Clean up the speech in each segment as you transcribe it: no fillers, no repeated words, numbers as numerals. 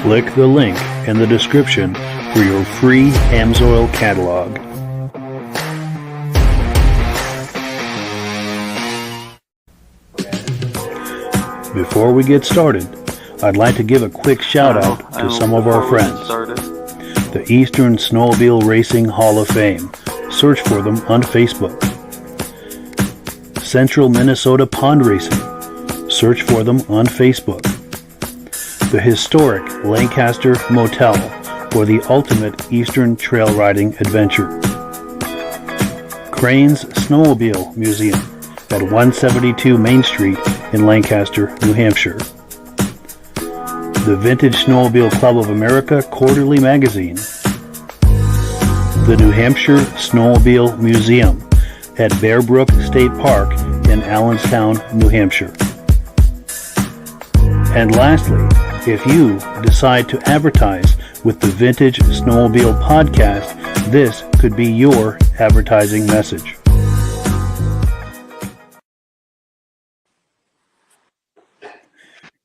Click the link in the description for your free Amsoil catalog. Before we get started, I'd like to give a quick shout out to some of our friends. The Eastern Snowmobile Racing Hall of Fame. Search for them on Facebook. Central Minnesota Pond Racing. Search for them on Facebook. The historic Lancaster Motel for the ultimate Eastern trail riding adventure. Crane's Snowmobile Museum at 172 Main Street in Lancaster, New Hampshire. The Vintage Snowmobile Club of America Quarterly Magazine. The New Hampshire Snowmobile Museum at Bear Brook State Park in Allenstown, New Hampshire. And lastly, if you decide to advertise with the Vintage Snowmobile Podcast, this could be your advertising message.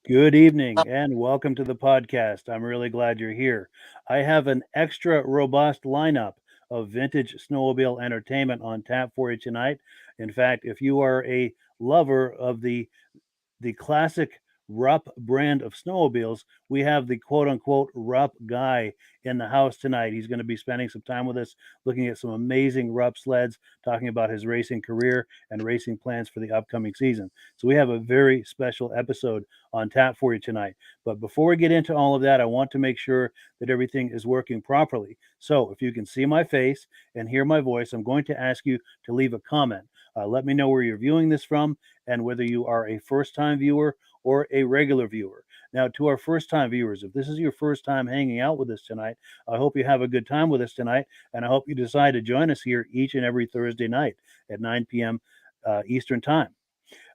Good evening and welcome to the podcast. I'm really glad you're here. I have an extra robust lineup of vintage snowmobile entertainment on tap for you tonight. In fact, if you are a lover of the classic RUPP brand of snowmobiles, we have the quote-unquote RUPP guy in the house tonight. He's going to be spending some time with us looking at some amazing RUPP sleds, talking about his racing career and racing plans for the upcoming season. So we have a very special episode on tap for you tonight. But before we get into all of that, I want to make sure that everything is working properly. So if you can see my face and hear my voice, I'm going to ask you to leave a comment. Let me know where you're viewing this from and whether you are a first-time viewer or a regular viewer. Now, to our first-time viewers, if this is your first time hanging out with us tonight, I hope you have a good time with us tonight, and I hope you decide to join us here each and every Thursday night at 9 p.m. Eastern Time.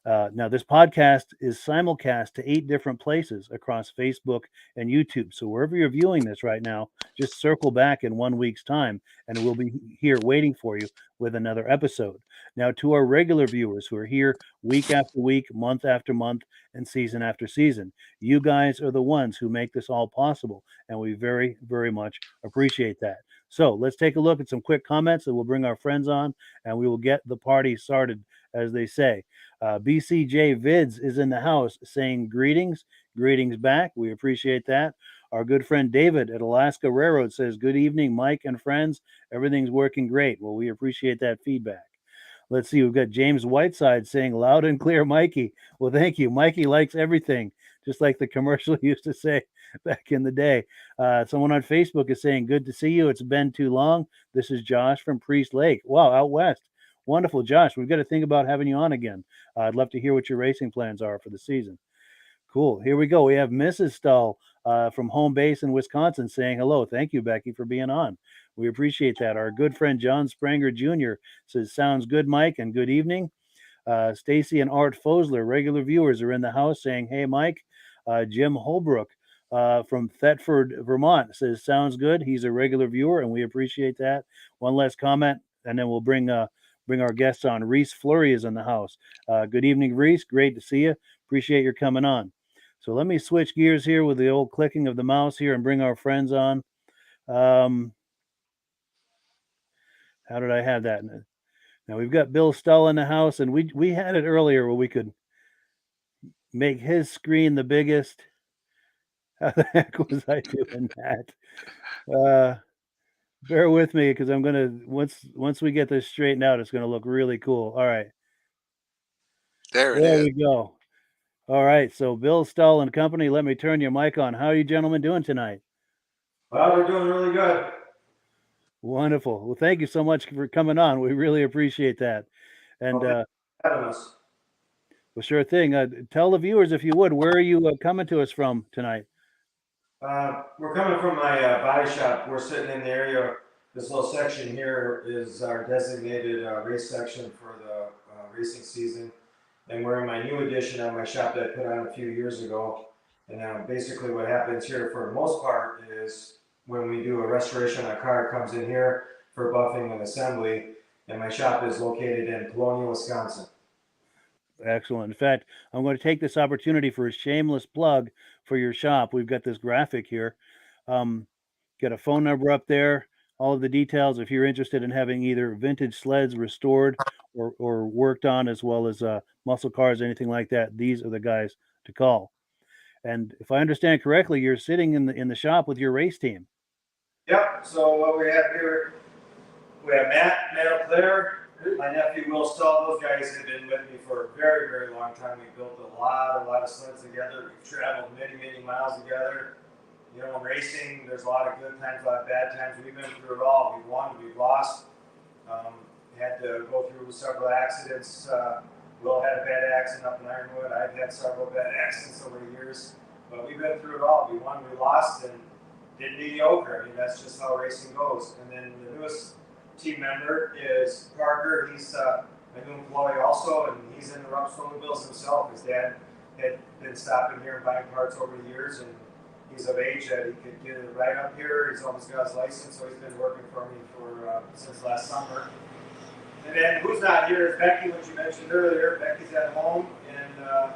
Now, this podcast is simulcast to 8 different places across Facebook and YouTube. So wherever you're viewing this right now, just circle back in 1 week's time, and we'll be here waiting for you with another episode. Now, to our regular viewers who are here week after week, month after month, and season after season, you guys are the ones who make this all possible, and we very, very much appreciate that. So let's take a look at some quick comments, and we'll bring our friends on, and we will get the party started, as they say. BCJ Vids is in the house saying greetings back. We appreciate that. Our good friend David at Alaska Railroad says, good evening, Mike and friends. Everything's working great. Well, we appreciate that feedback. Let's see. We've got James Whiteside saying loud and clear, Mikey. Well, thank you. Mikey likes everything, just like the commercial used to say back in the day. Someone on Facebook is saying, good to see you. It's been too long. This is Josh from Priest Lake. Wow, out west. Wonderful, Josh. We've got to think about having you on again. I'd love to hear what your racing plans are for the season. Cool. Here we go. We have Mrs. Stull from home base in Wisconsin saying hello. Thank you, Becky, for being on. We appreciate that. Our good friend John Spranger Jr. says, sounds good, Mike, and good evening. Stacy and Art Fosler, regular viewers, are in the house saying, hey, Mike. Jim Holbrook from Thetford, Vermont says, sounds good. He's a regular viewer, and we appreciate that. One last comment, and then we'll bring our guests on. Reese Fleury is in the house. Good evening, Reese. Great to see you. Appreciate your coming on. So let me switch gears here with the old clicking of the mouse here and bring our friends on. How did I have that? Now we've got Bill Stull in the house, and we had it earlier where we could make his screen the biggest. How the heck was I doing that? Bear with me because I'm gonna once we get this straightened out, it's gonna look really cool. All right, there we go. All right, so Bill Stull and company, let me turn your mic on. How are you gentlemen doing tonight? Well, we're doing really good. Wonderful. Well, thank you so much for coming on. We really appreciate that. And having us. Well, sure thing. Tell the viewers, if you would, where are you coming to us from tonight? We're coming from my body shop. We're sitting in the area. This little section here is our designated race section for the racing season. And we're in my new addition on my shop that I put on a few years ago. And basically what happens here for the most part is when we do a restoration on a car, it comes in here for buffing and assembly. And my shop is located in Polonia, Wisconsin. Excellent. In fact, I'm going to take this opportunity for a shameless plug for your shop. We've got this graphic here. Got a phone number up there, all of the details if you're interested in having either vintage sleds restored or worked on, as well as muscle cars, anything like that. These are the guys to call. And if I understand correctly, you're sitting in the shop with your race team. Yep. So what we have here, we have Matt up there, my nephew Will Stull. Those guys have been with me for a very, very long time. We built a lot of sleds together. We've traveled many miles together. You know, in racing, there's a lot of good times, a lot of bad times. We've been through it all. We've won, we've lost. Had to go through several accidents. Will had a bad accident up in Ironwood. I've had several bad accidents over the years. But we've been through it all. We won, we lost, and did mediocre. I mean, that's just how racing goes. And then the newest team member is Parker. He's a new employee also, and he's in the RUPP snowmobiles himself. His dad had been stopping here and buying parts over the years, and he's of age that he could get it right up here. He's almost got his license, so he's been working for me since last summer. And then who's not here is Becky, which you mentioned earlier. Becky's at home, and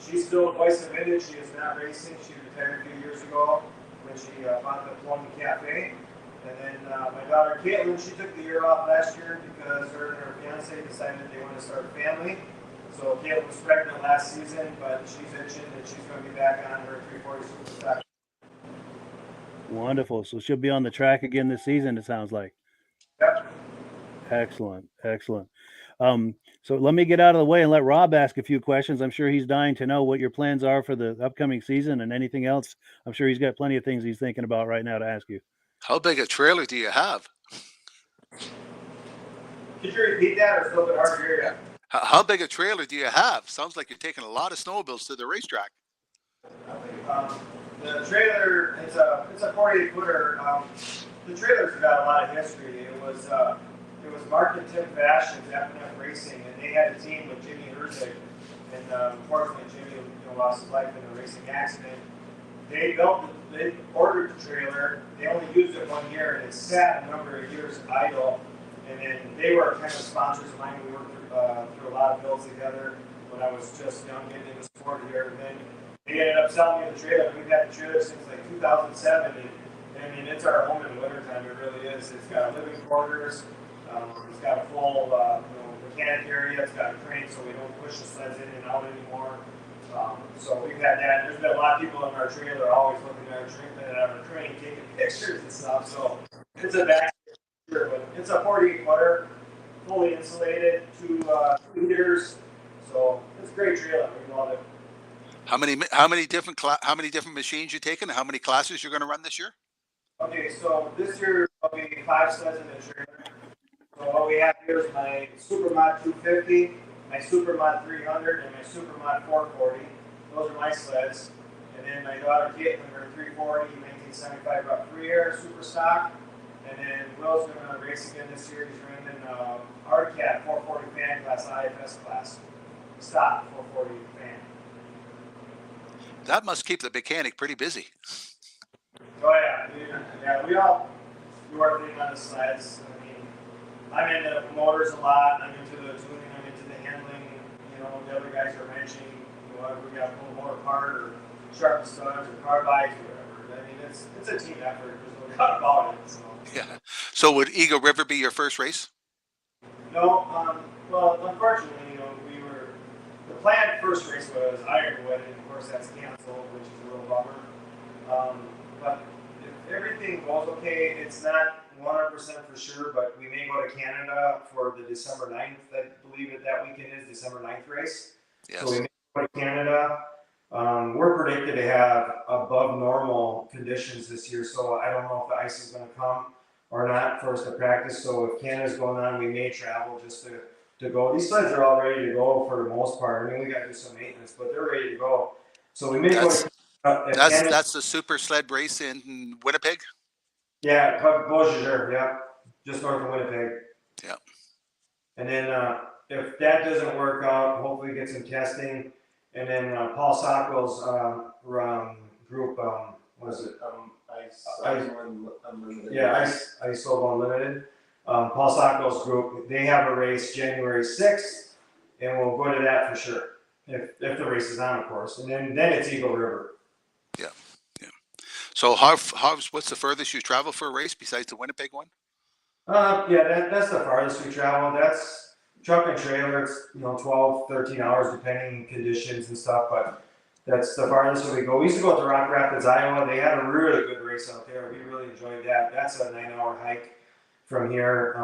she's still a voice of vintage. She is not racing. She retired a few years ago when she bought the Plumbing Cafe. And then my daughter Caitlin, she took the year off last year because her and her fiance decided they want to start a family. So Caitlin was pregnant last season, but she's itching and she's going to be back on her 340 Superstock. Wonderful. So she'll be on the track again this season, it sounds like. Yep. Excellent. So let me get out of the way and let Rob ask a few questions. I'm sure he's dying to know what your plans are for the upcoming season and anything else. I'm sure he's got plenty of things he's thinking about right now to ask you. How big a trailer do you have? Could you repeat that, or it's a little bit hard to hear you? How big a trailer do you have? Sounds like you're taking a lot of snowmobiles to the racetrack. The trailer, it's a 48-footer. The trailer's got a lot of history. It was Mark and Tim Fashion's F&F Racing, and they had a team with Jimmy Herzig. And unfortunately, Jimmy lost his life in a racing accident. They ordered the trailer. They only used it 1 year, and it sat a number of years idle. And then they were kind of sponsors of mine. We worked through a lot of builds together when I was just young, getting into sport here. And then they ended up selling me the trailer. We've had the trailer since like 2007. And I mean, it's our home in the wintertime. It really is. It's got living quarters. It's got a full mechanic area. It's got a crane, so we don't push the sleds in and out anymore. So we've had that. There's been a lot of people in our trailer always looking at our crane, taking pictures and stuff. So it's a back trailer, but it's a 48-footer, fully insulated, two heaters. So it's a great trailer. We love it. How many different machines you taking? How many classes you're going to run this year? Okay, so this year there'll be 5 sleds in the trailer. So what we have here is my Supermod 250, my Supermod 300, and my Supermod 440. Those are my sleds. And then my daughter Caitlin, her 340, 1975 RUPP free air super stock. And then Will's going to race again this year. He's running RCAT 440 fan class, IFS class. Stock 440 fan. That must keep the mechanic pretty busy. Oh yeah, we all do our thing on the sleds. I mean, I'm into motors a lot. I'm into the tuning. I'm into the handling. The other guys are mentioning, we got to pull more apart or sharpen studs or carbide or whatever. I mean, it's a team effort. There's no doubt about it. So. Yeah. So would Eagle River be your first race? No. Well, unfortunately, the planned first race was Ironwood, and of course that's canceled, which is a little bummer. But if everything goes okay, it's not 100% for sure, but we may go to Canada for the December 9th. I believe that weekend is December 9th race. Yes. So we may go to Canada. We're predicted to have above normal conditions this year, so I don't know if the ice is going to come or not for us to practice. So if Canada's going on, we may travel just to go. These sleds are all ready to go for the most part. I mean, we got to do some maintenance, but they're ready to go. So we may go to that's the super sled race in Winnipeg? Yeah, Beausejour, yeah, just north of Winnipeg. Yeah. And then if that doesn't work out, hopefully get some testing. And then Paul Sacco's group, what is it? Ice Over Unlimited. Paul Sacco's group, they have a race January 6th, and we'll go to that for sure. If the race is on, of course. And then it's Eagle River. So what's the furthest you travel for a race besides the Winnipeg one? Yeah, that's the farthest we travel. That's truck and trailer. It's 12, 13 hours depending conditions and stuff. But that's the farthest we go. We used to go up to Rock Rapids, Iowa. They had a really good race out there. We really enjoyed that. That's a 9-hour hike from here.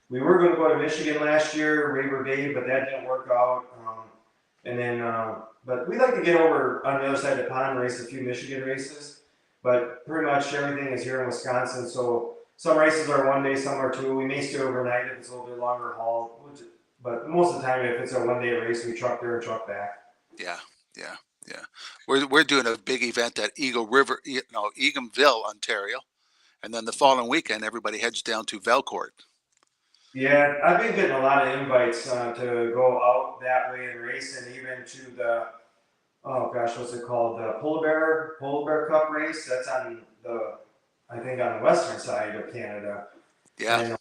We were going to go to Michigan last year, Raver Bay, but that didn't work out. But we'd like to get over on the other side of the pond and race a few Michigan races. But pretty much everything is here in Wisconsin. So some races are 1 day, some are 2. We may stay overnight if it's a little bit longer haul. But most of the time, if it's a 1 day race, we truck there and truck back. Yeah. We're doing a big event at Eganville, Ontario, and then the following weekend, everybody heads down to Valcourt. Yeah, I've been getting a lot of invites to go out that way and race, and even to the what's it called? The Polar Bear Cup race. That's on I think on the western side of Canada. Yeah. And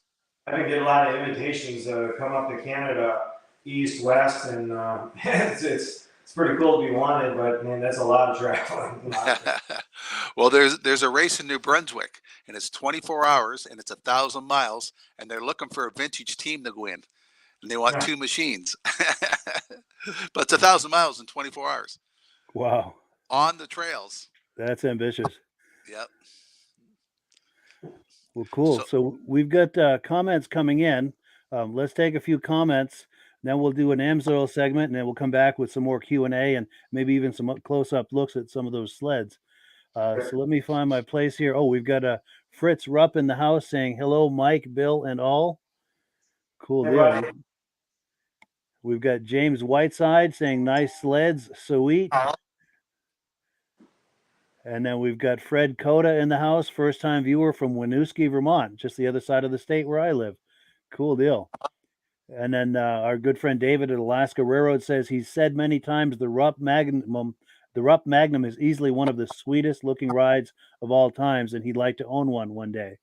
I've been getting a lot of invitations to come up to Canada, east, west, and it's pretty cool to be wanted, but man, that's a lot of traveling. Well, there's a race in New Brunswick, and it's 24 hours, and it's 1,000 miles, and they're looking for a vintage team to go in, and they want 2 machines. But it's 1,000 miles in 24 hours. Wow. On the trails. That's ambitious. Yep. Well, cool. So we've got comments coming in. Let's take a few comments. Then we'll do an AMSOIL segment, and then we'll come back with some more Q&A and maybe even some close-up looks at some of those sleds. So let me find my place here. Oh, we've got a Fritz Rupp in the house saying, hello, Mike, Bill, and all. Cool deal. We've got James Whiteside saying, nice sleds, sweet. And then we've got Fred Coda in the house, first-time viewer from Winooski, Vermont, just the other side of the state where I live. Cool deal. And then our good friend David at Alaska Railroad says he's said many times the RUPP Magnum is easily one of the sweetest looking rides of all times, and he'd like to own one day.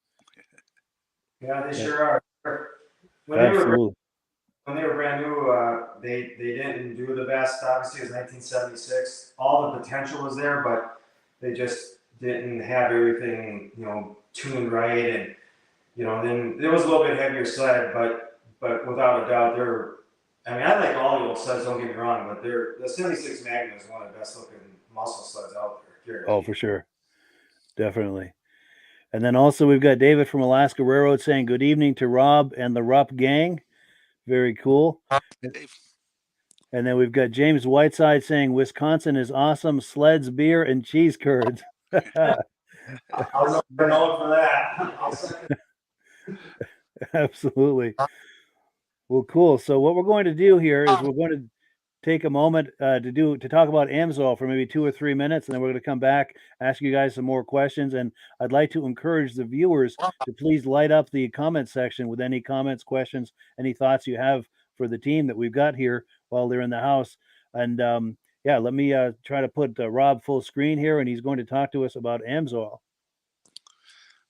Yeah, they sure are. Absolutely. When they were brand new, they didn't do the best. Obviously, it was 1976. All the potential was there, but they just didn't have everything, tuned right. And, then it was a little bit heavier sled, but without a doubt, I like all the old sleds, don't get me wrong, but the 76 Magnum is one of the best looking muscle sleds out there. Oh, for sure. Definitely. And then also we've got David from Alaska Railroad saying good evening to Rob and the RUPP gang. Very cool. Dave. And then we've got James Whiteside saying Wisconsin is awesome. Sleds, beer, and cheese curds. I'll know for that. Absolutely. Well, cool. So what we're going to do here is we're going to take a moment to talk about AMSOIL for maybe 2 or 3 minutes, and then we're going to come back, ask you guys some more questions. And I'd like to encourage the viewers to please light up the comment section with any comments, questions, any thoughts you have for the team that we've got here while they're in the house. And let me try to put Rob full screen here, and he's going to talk to us about AMSOIL.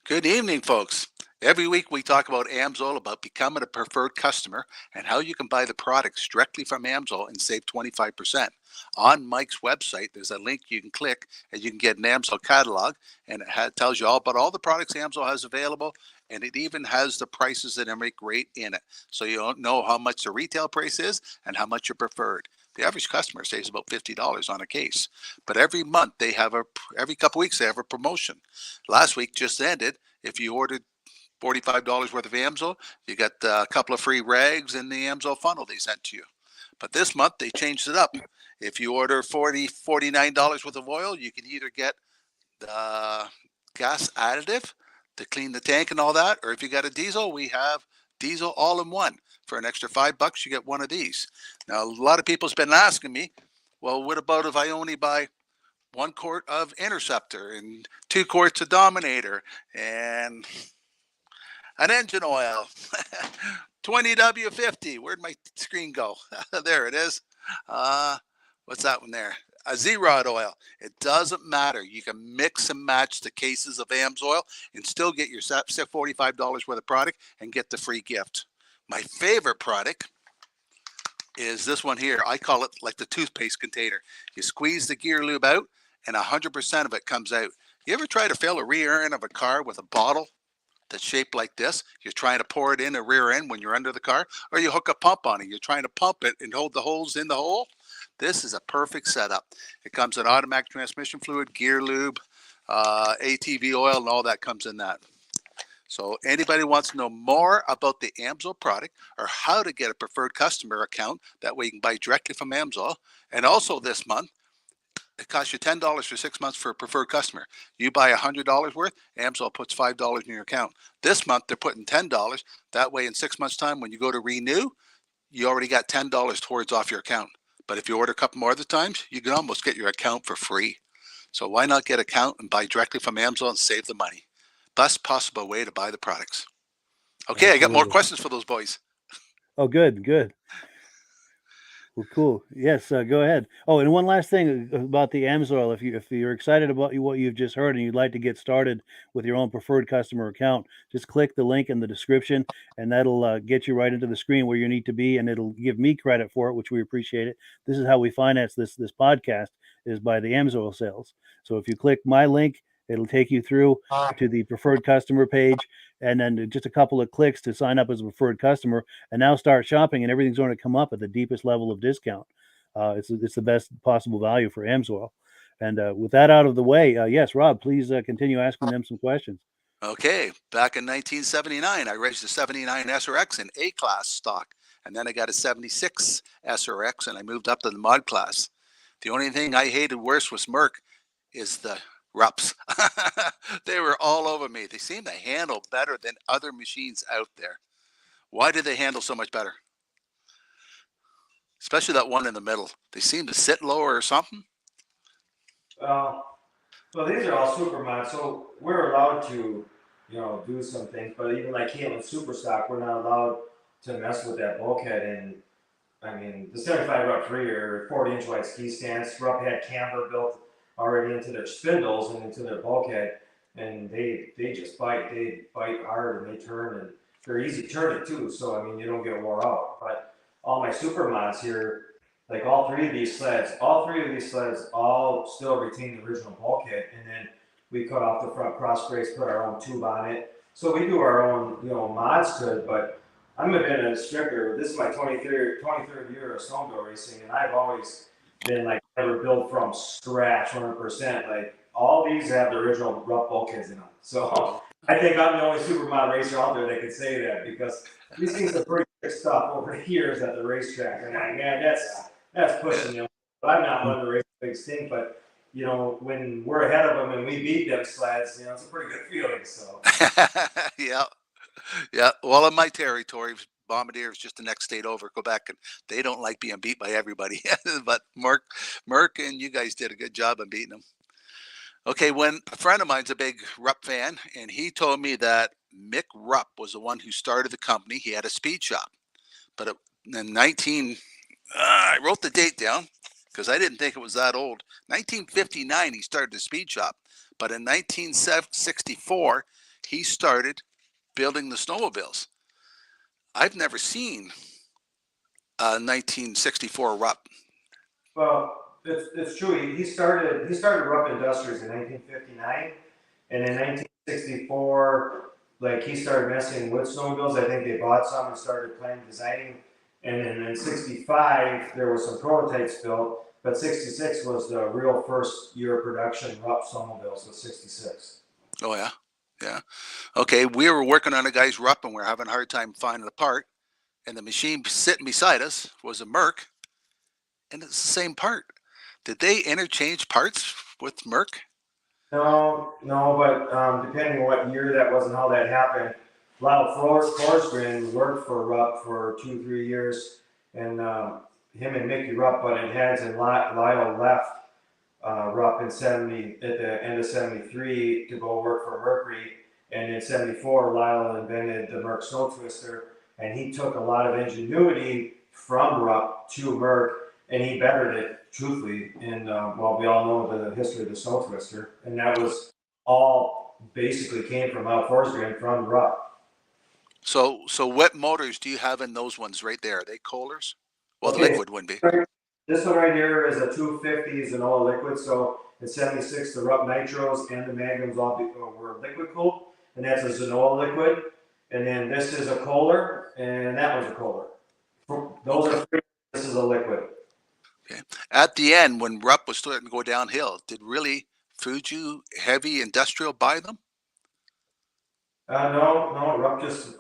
Good evening, folks. Every week we talk about AMSOIL, about becoming a preferred customer, and how you can buy the products directly from AMSOIL and save 25%. On Mike's website, there's a link you can click, and you can get an AMSOIL catalog, and it tells you all about all the products AMSOIL has available, and it even has the prices that make rate in it. So you don't know how much the retail price is and how much you're preferred. The average customer saves about $50 on a case. But every month, every couple weeks, they have a promotion. Last week just ended. If you ordered $45 worth of AMSOIL, you got a couple of free rags and the AMSOIL funnel they sent to you. But this month, they changed it up. If you order $49 worth of oil, you can either get the gas additive to clean the tank and all that, or if you got a diesel, we have diesel all in one. For an extra $5, you get one of these. Now, a lot of people's been asking me, well, what about if I only buy 1 quart of Interceptor and 2 quarts of Dominator and an engine oil, 20W50. Where'd my screen go? There it is. What's that one there? A Z-Rod oil. It doesn't matter. You can mix and match the cases of AMSOIL and still get your $45 worth of product and get the free gift. My favorite product is this one here. I call it like the toothpaste container. You squeeze the gear lube out and 100% of it comes out. You ever try to fill a rear end of a car with a bottle that's shaped like this? You're trying to pour it in a rear end when you're under the car, or you hook a pump on it. You're trying to pump it and hold the holes in the hole. This is a perfect setup. It comes in automatic transmission fluid, gear lube, ATV oil, and all that comes in that. So anybody wants to know more about the AMSOIL product or how to get a preferred customer account, that way you can buy directly from AMSOIL. And also this month, it costs you $10 for 6 months for a preferred customer. You buy $100 worth, AMSOIL puts $5 in your account. This month, they're putting $10. That way, in 6 months' time, when you go to renew, you already got $10 towards off your account. But if you order a couple more other times, you can almost get your account for free. So why not get an account and buy directly from AMSOIL and save the money? Best possible way to buy the products. Okay, I got more Absolutely. questions for those boys. Oh, good. Well, cool. Yes, go ahead. Oh, and one last thing about the AMSOIL. If you're excited about what you've just heard and you'd like to get started with your own preferred customer account, just click the link in the description, and that'll get you right into the screen where you need to be, and it'll give me credit for it, which we appreciate it. This is how we finance this podcast, is by the AMSOIL sales. So if you click my link, it'll take you through to the preferred customer page, and then just a couple of clicks to sign up as a preferred customer, and now start shopping, and everything's going to come up at the deepest level of discount. It's the best possible value for AMSOIL. And with that out of the way, yes, Rob, please continue asking them some questions. Okay, back in 1979, I raised a 79 SRX in A-class stock, and then I got a 76 SRX, and I moved up to the mod class. The only thing I hated worse was Merc is the RUPPs. They were all over me. They seem to handle better than other machines out there. Why do they handle so much better? Especially that one in the middle. They seem to sit lower or something. Well, these are all super mods, so we're allowed to, do some things. But even like Caitlin's super stock, we're not allowed to mess with that bulkhead. And I mean, the 75 RUPP 3 or 40-inch wide ski stands, RUPP had camber built already into their spindles and into their bulkhead, and they just bite. They bite hard and they turn, and they're easy turning too. So I mean, you don't get wore out. But all my super mods here, like all three of these sleds all still retain the original bulkhead, and then we cut off the front cross brace, put our own tube on it. So we do our own, mods to it, but I'm been an instructor. This is my 23rd year of snowmobile racing, and I've always been like never built from scratch 100%. Like all these have the original RUPP bulkheads in them. So I think I'm the only super mod racer out there that can say that, because we've seen some pretty good stuff over the years at the racetrack, and man, that's pushing them. I'm not one to race a big stink, but when we're ahead of them and we beat them sleds, it's a pretty good feeling. So yeah. Well, in my territory, Bombardier is just the next state over, Quebec, and they don't like being beat by everybody. But Merc, and you guys did a good job of beating them. Okay, when a friend of mine's a big RUPP fan, and he told me that Mick Rupp was the one who started the company. He had a speed shop, but in I wrote the date down because I didn't think it was that old. 1959, he started the speed shop, but in 1964, he started building the snowmobiles. I've never seen a 1964 RUPP. Well, it's true. He started RUPP Industries in 1959, and in 1964, like he started messing with snowmobiles. I think they bought some and started designing. And then in 65, there were some prototypes built, but 66 was the real first year of production. RUPP snowmobiles was 66. Oh yeah. Yeah. Okay, we were working on a guy's RUPP, and we are having a hard time finding a part. And the machine sitting beside us was a Merc, and it's the same part. Did they interchange parts with Merc? No, but depending on what year that was and how that happened, Lyle Forsgren worked for RUPP for 2-3 years, and him and Mickey Rupp butted heads, and Lyle left RUPP at the end of 73 to go work for Mercury, and in 74 Lyle invented the Merc Snow Twister, and he took a lot of ingenuity from RUPP to Merc, and he bettered it, truthfully. And we all know the history of the Snow Twister, and that was all basically came from Lyle Forsgren from RUPP. So what motors do you have in those ones right there? Are they Kohlers? Well, Okay. liquid wouldn't be. This one right here is a 250, is an all liquid. So in '76, the RUPP Nitros and the Magnums all were liquid cooled, and that's a Zenoa liquid. And then this is a Kohler, and that was a Kohler. Those are free. This is a liquid. Okay. At the end, when RUPP was starting to go downhill, did really Fuji Heavy Industrial buy them? No, RUPP just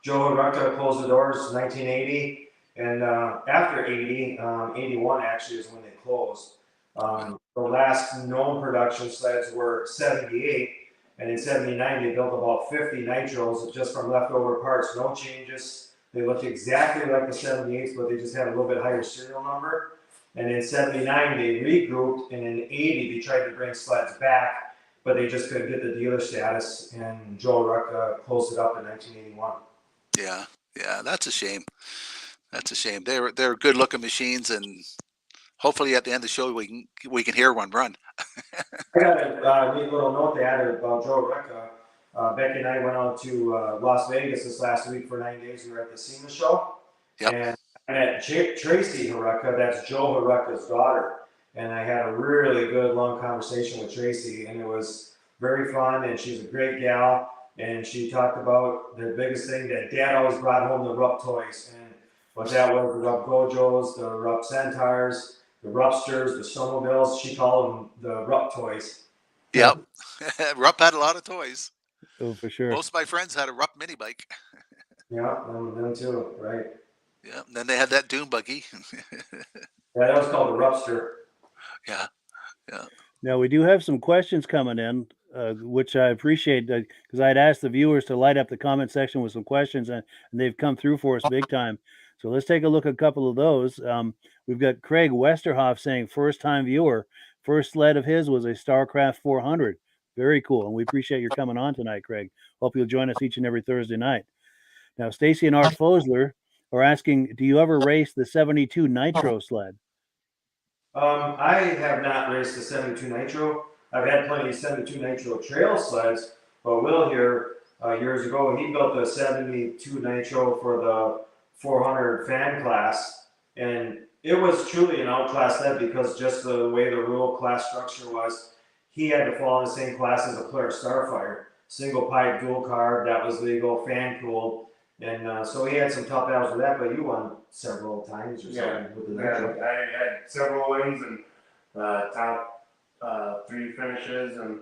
Joe Rucka closed the doors 1980, and after 80, 81 actually is when they closed. The last known production sleds were 78, and in 79 they built about 50 nitros just from leftover parts, no changes. They looked exactly like the 78s, but they just had a little bit higher serial number. And in 79 they regrouped, and in 80 they tried to bring sleds back, but they just couldn't get the dealer status, and Joe Ruck closed it up in 1981. Yeah, that's a shame. That's a shame. They're good looking machines, and hopefully at the end of the show we can hear one run. I got a neat little note to add about Joe Ruck. Becky and I went out to Las Vegas this last week for 9 days. We were at the SEMA show, Yep. and I met Tracy Haruka, that's Joe Haruka's daughter, and I had a really good long conversation with Tracy, and it was very fun, and she's a great gal, and she talked about the biggest thing that Dad always brought home, the RUPP toys, and what that was, the RUPP Gojos, the RUPP Centaurs, the Rupsters, the Snowmobiles. She called them the RUPP toys. Yep. RUPP had a lot of toys. Oh, for sure. Most of my friends had a RUPP mini bike. Yeah, them too, right? Yeah. And then they had that dune buggy. Yeah, that was called the Rupster. Yeah. Now we do have some questions coming in, which I appreciate because I'd asked the viewers to light up the comment section with some questions, and they've come through for us big time. So let's take a look at a couple of those. We've got Craig Westerhoff saying, first-time viewer, first sled of his was a Starcraft 400. Very cool, and we appreciate your coming on tonight, Craig. Hope you'll join us each and every Thursday night. Now, Stacy and Art Fosler are asking, do you ever race the 72 Nitro sled? I have not raced the 72 Nitro. I've had plenty of 72 Nitro trail sleds, but Will here, years ago, he built the 72 Nitro for the 400 fan class, and it was truly an outclass sled because just the way the rule class structure was, he had to fall in the same class as a Polaris Starfire. Single pipe, dual carb, that was legal, fan cooled. And so he had some tough battles with that, but you won several times or something with the Nitro. I had several wins and top 3 finishes, and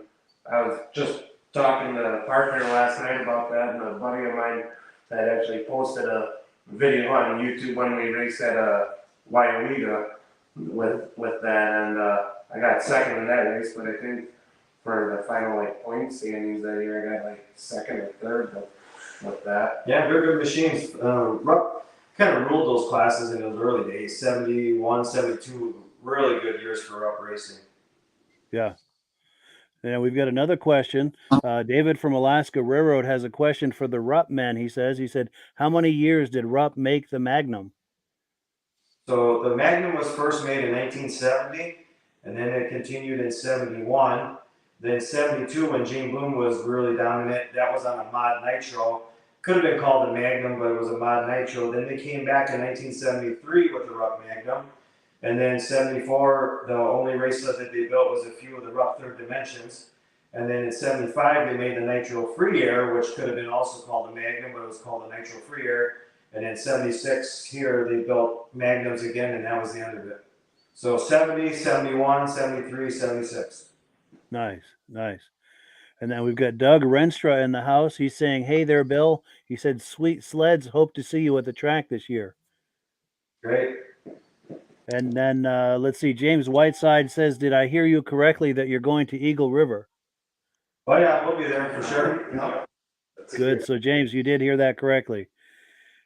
I was just talking to a partner last night about that, and a buddy of mine had actually posted a video on YouTube when we raced at Wyomega with that, and I got second in that race, but I think for the final point standings that year, I got second or third with that. Yeah, very good machines. RUPP kind of ruled those classes in those early days. 71, 72, really good years for RUPP racing. Yeah. And we've got another question. David from Alaska Railroad has a question for the RUPP men. He said, how many years did RUPP make the Magnum? So the Magnum was first made in 1970, and then it continued in 71. Then 72, when Gene Bloom was really dominant, that was on a mod nitro. Could have been called the Magnum, but it was a mod nitro. Then they came back in 1973 with the RUPP Magnum. And then 74, the only race sled that they built was a few of the RUPP Third Dimensions. And then in 75, they made the Nitro Free Air, which could have been also called the Magnum, but it was called the Nitro Free Air. And in 76, here, they built Magnums again, and that was the end of it. So 70, 71, 73, 76. Nice. And then we've got Doug Renstra in the house. He's saying, hey there, Bill. He said, sweet sleds. Hope to see you at the track this year. Great. And then let's see. James Whiteside says, did I hear you correctly that you're going to Eagle River? Oh, yeah, we'll be there for sure. Yep. Good. So, James, you did hear that correctly.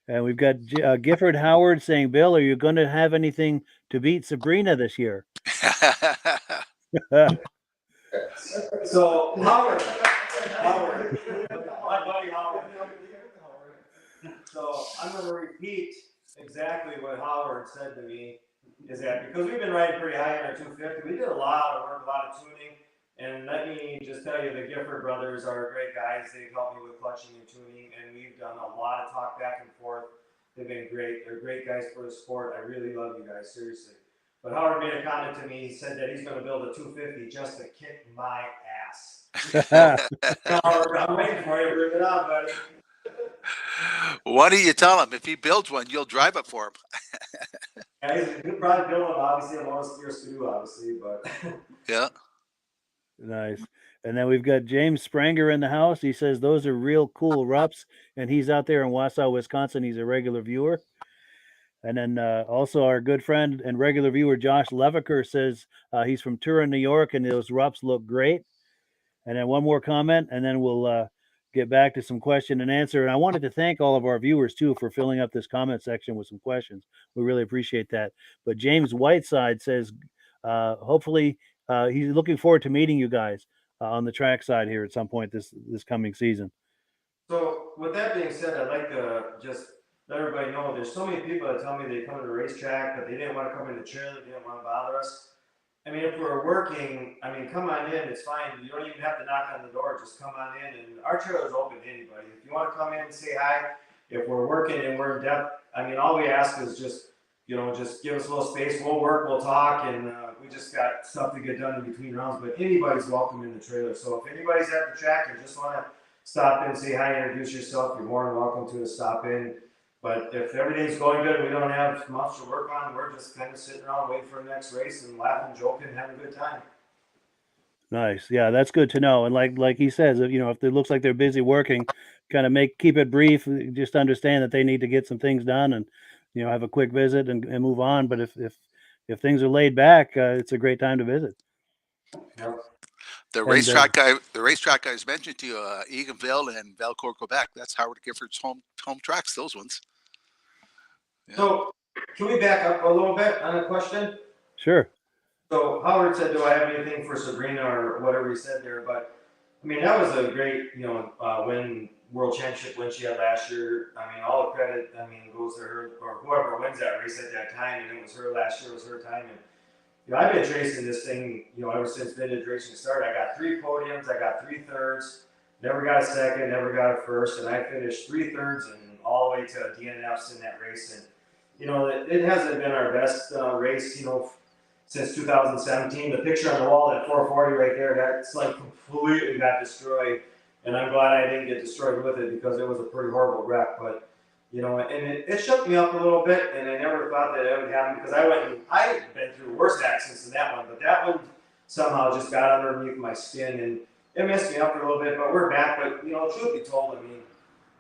And we've got Gifford Howard saying, Bill, are you going to have anything to beat Sabrina this year? So Howard, my buddy Howard. So I'm going to repeat exactly what Howard said to me. Is that because we've been riding pretty high on our 250, we did a lot of work, a lot of tuning. And let me just tell you, the Gifford brothers are great guys. They've helped me with clutching and tuning, and we've done a lot of talk back and forth. They've been great. They're great guys for the sport. I really love you guys, seriously. But Howard made a comment to me. He said that he's going to build a 250 just to kick my ass. Howard, I'm waiting for you to bring it on, buddy. Why don't you tell him if he builds one, you'll drive it for him? Yeah, he'll probably build one. Obviously, I'm always scarce to do, obviously, but Yeah. Nice. And then we've got James Spranger in the house. He says those are real cool RUPPs, and he's out there in Wausau, Wisconsin. He's a regular viewer. And then also our good friend and regular viewer Josh Leviker says he's from Turin, New York, and those RUPPs look great. And then one more comment, and then we'll get back to some question and answer. And I wanted to thank all of our viewers too for filling up this comment section with some questions. We really appreciate that. But James Whiteside says hopefully he's looking forward to meeting you guys on the track side here at some point this coming season. So with that being said, I'd like to just let everybody know there's so many people that tell me they come to the racetrack, but they didn't want to come in the trailer, they didn't want to bother us. I mean, if we're working, I mean, come on in, it's fine. You don't even have to knock on the door, just come on in. And our trailer is open to anybody. If you want to come in and say hi, if we're working and we're in depth, I mean, all we ask is just, you know, just give us a little space. We'll work, we'll talk, and we just got stuff to get done in between rounds. But anybody's welcome in the trailer. So if anybody's at the track and just want to stop in, say hi, introduce yourself, you're more than welcome to stop in. But if everything's going good, we don't have much to work on. We're just kind of sitting around waiting for the next race and laughing, joking, having a good time. Nice. Yeah, that's good to know. And like he says, you know, if it looks like they're busy working, kind of keep it brief. Just understand that they need to get some things done and, you know, have a quick visit and move on. But if things are laid back, it's a great time to visit. Yep. The racetrack guys mentioned to you, Eganville and Valcourt, Quebec. That's Howard Gifford's home tracks. Those ones. Yeah. So can we back up a little bit on a question? Sure. So Howard said, do I have anything for Sabrina or whatever he said there? But I mean, that was a great, you know, world championship win she had last year. I mean, all the credit, I mean, goes to her or whoever wins that race at that time. And it was her last year, it was her time. And, you know, I've been tracing this thing, you know, ever since vintage racing started. I got 3 podiums, I got 3 thirds, never got a second, never got a first. And I finished 3 thirds and all the way to DNFs in that race. And, you know, it hasn't been our best race, you know, since 2017. The picture on the wall, that 440 right there, that's like completely got destroyed. And I'm glad I didn't get destroyed with it because it was a pretty horrible wreck. But, you know, and it shook me up a little bit, and I never thought that it would happen because I've been through worse accidents than that one, but that one somehow just got underneath my skin, and it messed me up for a little bit, but we're back. But, you know, truth be told, I mean,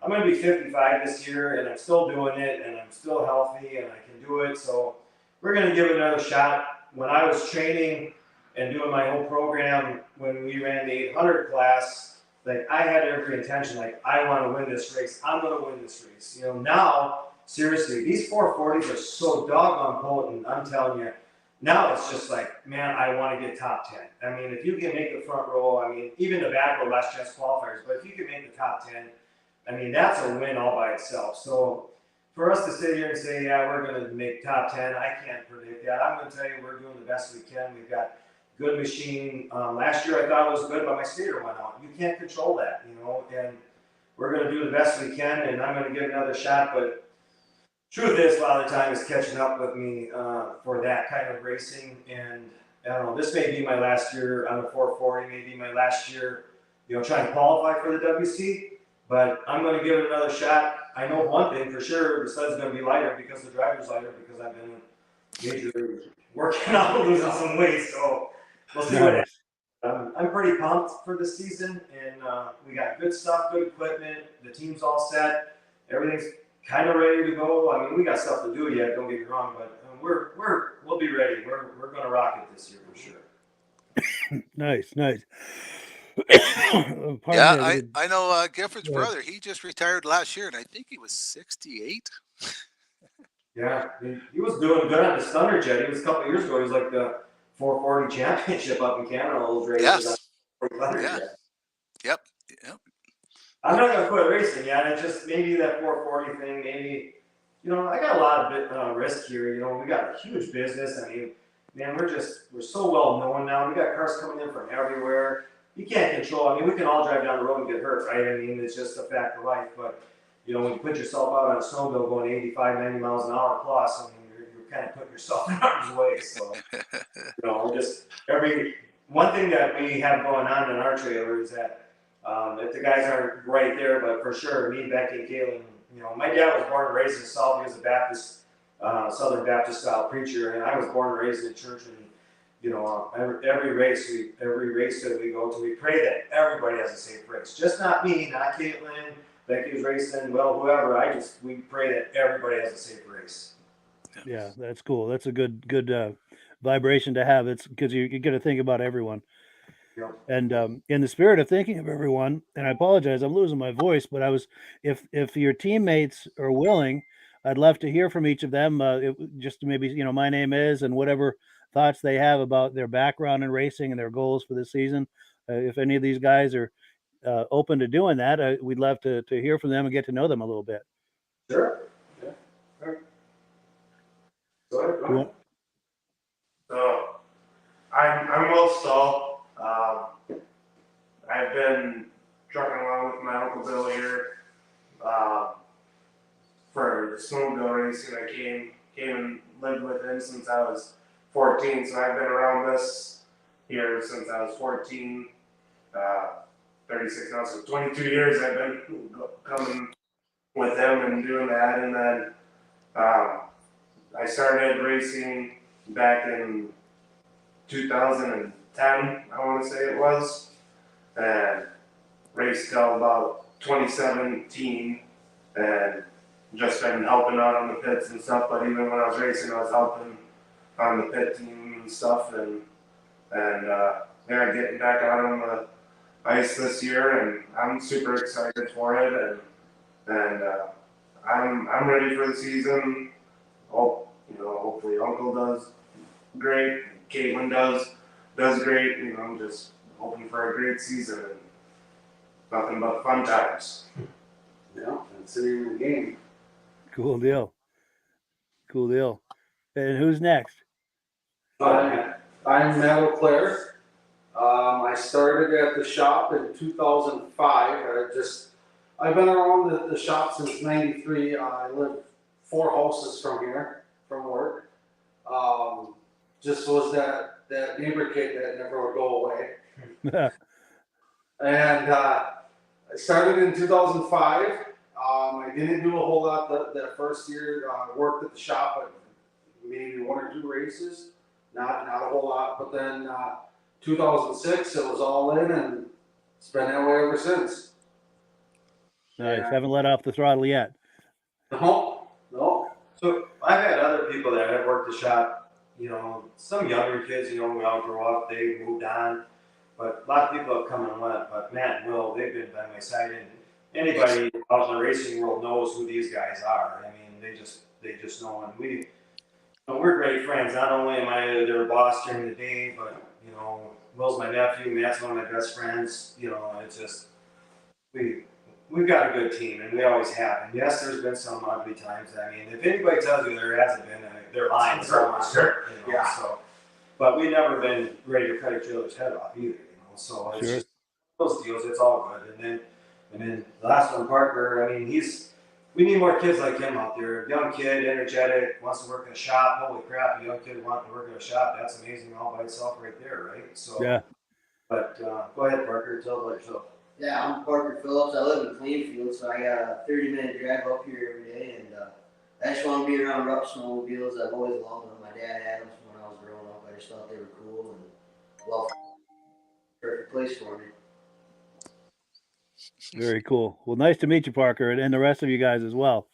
I'm going to be 55 this year, and I'm still doing it, and I'm still healthy, and I can do it. So we're going to give it another shot. When I was training and doing my whole program, when we ran the 800 class, like I had every intention, like I want to win this race. I'm going to win this race. You know, now, seriously, these 440s are so doggone potent. I'm telling you. Now it's just like, man, I want to get top 10. I mean, if you can make the front row, I mean, even the back row, last chance qualifiers, but if you can make the top 10, I mean, that's a win all by itself. So for us to sit here and say, yeah, we're going to make top 10, I can't predict that. I'm going to tell you we're doing the best we can. We've got good machine. Last year I thought it was good, but my stator went out. You can't control that, you know, and we're going to do the best we can, and I'm going to give another shot. But truth is, a lot of the time is catching up with me for that kind of racing. And I don't know, this may be my last year on the 440, maybe my last year, you know, trying to qualify for the WC. But I'm going to give it another shot. I know one thing for sure, the sun's going to be lighter because the driver's lighter, because I've been major working on losing some weight. So we'll see what happens. I'm pretty pumped for the season, and we got good stuff, good equipment. The team's all set. Everything's kind of ready to go. I mean, we got stuff to do yet. Don't get me wrong, but we'll be ready. We're going to rock it this year for sure. Nice. Yeah, I know Gifford's brother. He just retired last year, and I think he was 68. Yeah, he was doing good on the Thunder Jet. He was a couple of years ago. He was like the 440 championship up in Canada. All those races. Yes. Yep. I'm not going to quit racing yet. It's just maybe that 440 thing. Maybe, you know, I got a lot of risk here. You know, we got a huge business. I mean, man, we're so well known now. We got cars coming in from everywhere. You can't control. I mean, we can all drive down the road and get hurt, right? I mean, it's just a fact of life. But, you know, when you put yourself out on a snowmobile going 85, 90 miles an hour plus, I mean, you're kind of putting yourself in harm's way. So, just one thing that we have going on in our trailer is that if the guys aren't right there, but for sure, me, Becky, and Caitlin, my dad was born and raised in Stull. He was a Baptist, Southern Baptist style preacher, and I was born and raised in church. And every race that we go to, we pray that everybody has a safe race. Just not me, not Caitlin, Becky was racing, whoever. We pray that everybody has a safe race. Yeah, that's cool. That's a good vibration to have. It's because you got to think about everyone. Yep. And in the spirit of thinking of everyone, and I apologize, I'm losing my voice, but if your teammates are willing, I'd love to hear from each of them. Just maybe my name is and whatever thoughts they have about their background in racing and their goals for the season. If any of these guys are open to doing that, we'd love to hear from them and get to know them a little bit. Sure. Yeah. Sure. Go ahead. So, I'm Will Stull. I've been trucking along with my Uncle Bill here for the snowmobile racing. I came and lived with him since I was 14, so I've been around this here since I was 14, 36 now, so 22 years I've been coming with him and doing that. And then I started racing back in 2010, I want to say it was, and raced till about 2017, and just been helping out on the pits and stuff. But even when I was racing, I was helping on the pit team and stuff, and getting back out on the ice this year, and I'm super excited for it, and I'm ready for the season. Hopefully Uncle does great, Caitlin does great. I'm just hoping for a great season and nothing but fun times. Yeah, that's the name of the game. Cool deal. And who's next? I'm Matt O'Clair. I started at the shop in 2005. I've been around the shop since '93. I live 4 houses from here, from work. Just was that neighbor kid that never would go away. And I started in 2005. I didn't do a whole lot that first year. Worked at the shop, but maybe 1 or 2 races, not a whole lot. But then 2006, it was all in, and it's been that way ever since. Nice. Haven't let off the throttle yet. No. So I've had other people that have worked the shop, some younger kids, we all grow up, they moved on, but a lot of people have come and went. But Matt and Will, they've been by my side, and anybody out in the racing world knows who these guys are. I mean, they just know, and we're great friends. Not only am I their boss during the day, but Will's my nephew, Matt's one of my best friends. It's just we've got a good team, and we always have. And yes, there's been some ugly times. I mean, if anybody tells you there hasn't been, they're lying. Sure. Yeah. So, but we've never been ready to cut each other's head off either. So it's just those deals. It's all good. And then the last one, Parker. I mean, we need more kids like him out there. Young kid, energetic, wants to work in a shop. Holy crap, a young kid wanting to work in a shop. That's amazing all by itself right there, right? So Yeah. But go ahead, Parker. Tell about yourself. Yeah, I'm Parker Phillips. I live in Plainfield, so I got a 30-minute drive up here every day, and I just want to be around RUPP snowmobiles. I've always loved them. My dad had them when I was growing up. I just thought they were cool, and perfect place for me. Very cool. Well, nice to meet you, Parker, and the rest of you guys as well.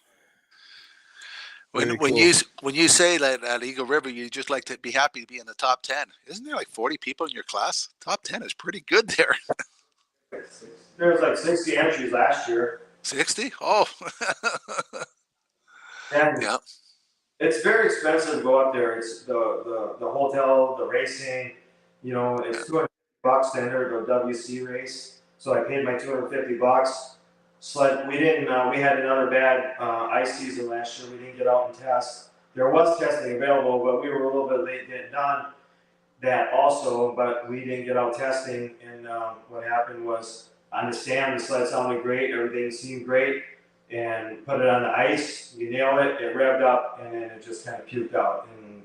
When you say that at Eagle River, you just like to be happy to be in the top 10. Isn't there like 40 people in your class? Top 10 is pretty good there. There was like 60 entries last year. 60? Oh. And yeah. It's very expensive to go up there. It's the hotel, the racing, it's $250 to enter the WC race. So I paid my $250. Sled. We had another bad ice season last year. We didn't get out and test. There was testing available, but we were a little bit late getting done that also, but we didn't get out testing. And what happened was on the stand, the sled sounded great. Everything seemed great. and put it on the ice. We nailed it. It revved up, and then it just kind of puked out. And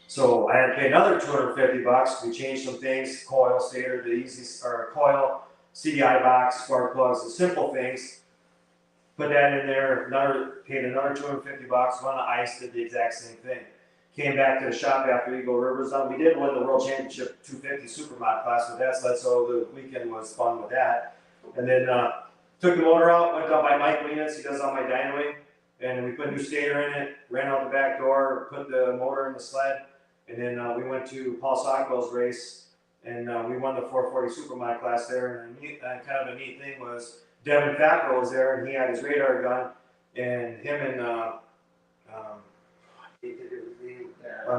so I had to pay another $250. We changed some things: coil, stator, the easy, or coil, CDI box, spark plugs, the simple things. Put that in there. Paid another $250. Went on ice. Did the exact same thing. Came back to the shop after Eagle River's done. We did win the World Championship 250 Supermod class with that sled, so the weekend was fun with that. And then took the motor out, went down by Mike Linus, he does all my dynoing, and we put a new stator in it, ran out the back door, put the motor in the sled, and then we went to Paul Sockwell's race, and we won the 440 Supermod class there. And kind of a neat thing was Devin Fackrell was there, and he had his radar gun, and him and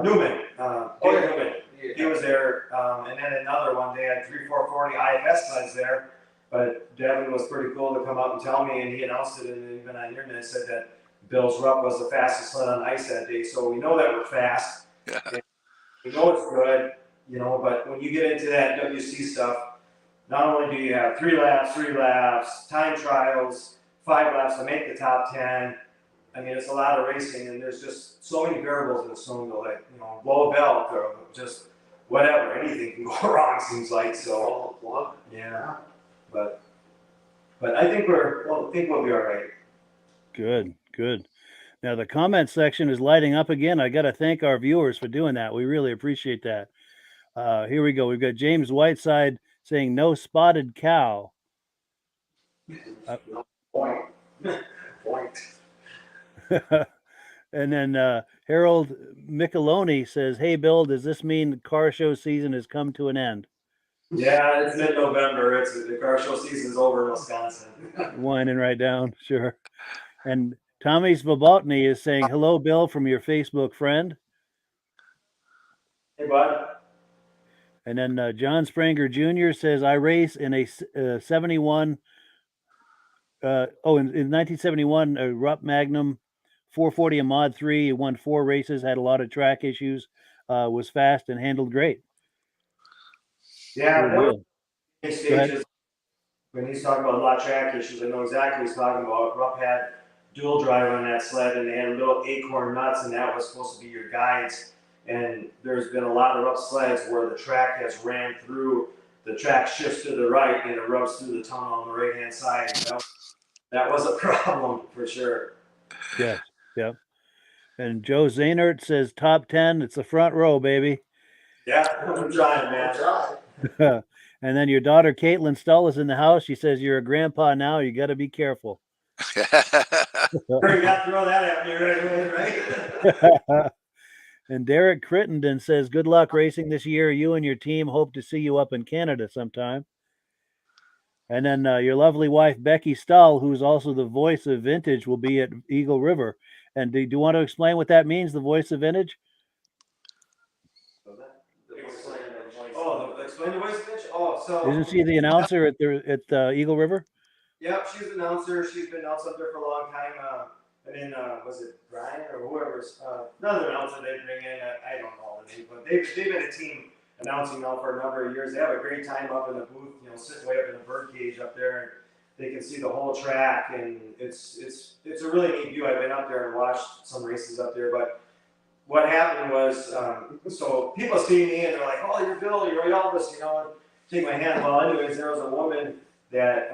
Newman, Newman. He was there, and then another one. They had 440 IFS sleds there, but Devin was pretty cool to come up and tell me, and he announced it, and even on the internet said that Bill's RUPP was the fastest sled on ice that day. So we know that we're fast. Yeah. We know it's good, but when you get into that WC stuff, not only do you have 3 laps, time trials, 5 laps to make the top 10. I mean, it's a lot of racing, and there's just so many variables in the snowmobile. Like, blow a belt or just whatever, anything can go wrong. Seems like so. Yeah, but I think we'll be all right. Good. Now the comment section is lighting up again. I got to thank our viewers for doing that. We really appreciate that. Here we go. We've got James Whiteside saying no spotted cow. Point. And then Harold Micheloni says, "Hey Bill, does this mean the car show season has come to an end?" Yeah, it's mid-November. The car show season's over in Wisconsin. Winding right down, sure. And Tommy Svobotny is saying, "Hello, Bill, from your Facebook friend." Hey, bud. And then John Spranger Jr. says, "I race in a 71. In 1971, a RUPP Magnum 440, a Mod 3. He won 4 races, had a lot of track issues, was fast and handled great." Yeah, Good deal. stages. When he's talking about a lot of track issues, I know exactly what he's talking about. RUPP had dual drive on that sled, and they had little acorn nuts, and that was supposed to be your guides. And there's been a lot of RUPP sleds where the track has ran through, the track shifts to the right, and it rubs through the tunnel on the right-hand side. That was a problem for sure. Yes, yep. And Joe Zaynert says top 10. It's the front row, baby. Yeah, I'm trying, man. And then your daughter Caitlin Stull is in the house. She says you're a grandpa now. You got to be careful. You got to throw that at me right away, right? And Derek Crittenden says, "Good luck racing this year. You and your team hope to see you up in Canada sometime." And then your lovely wife, Becky Stull, who's also the voice of Vintage, will be at Eagle River. And do you want to explain what that means, the voice of Vintage? Explain the voice of Vintage? Oh, so... Isn't she the announcer at Eagle River? Yep, she's an announcer. She's been announced up there for a long time. And then, was it Brian or whoever's... another announcer they bring in. I don't know the name, but they've been a team announcing now for a number of years. They have a great time up in the booth, sitting way up in the bird cage up there, and they can see the whole track, and it's a really neat view. I've been up there and watched some races up there, but what happened was, so people see me and they're like, "Oh, you're Bill, you're Elvis," and take my hand. Well, anyways, there was a woman that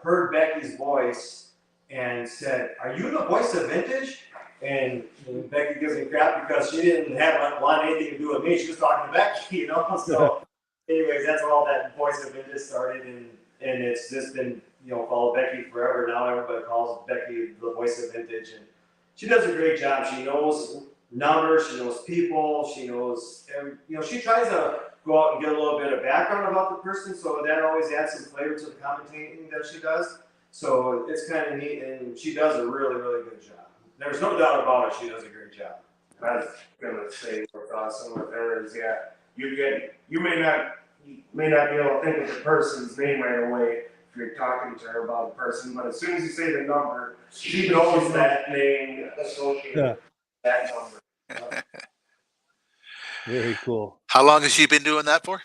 heard Becky's voice and said, "Are you the voice of Vintage?" And Becky gives me crap because she didn't want anything to do with me. She was talking to Becky, So, anyways, that's all that voice of Vintage started, and it's just been, followed Becky forever. Now everybody calls Becky the voice of Vintage, and she does a great job. She knows numbers, she knows people, she knows she tries to go out and get a little bit of background about the person, so that always adds some flavor to the commentating that she does. So it's kind of neat, and she does a really, really good job. There's no doubt about it. She does a great job. I was gonna say what's awesome with her is, you may not be able to think of the person's name right away if you're talking to her about a person, but as soon as you say the number, she knows that name associated with that number. Very cool. How long has she been doing that for?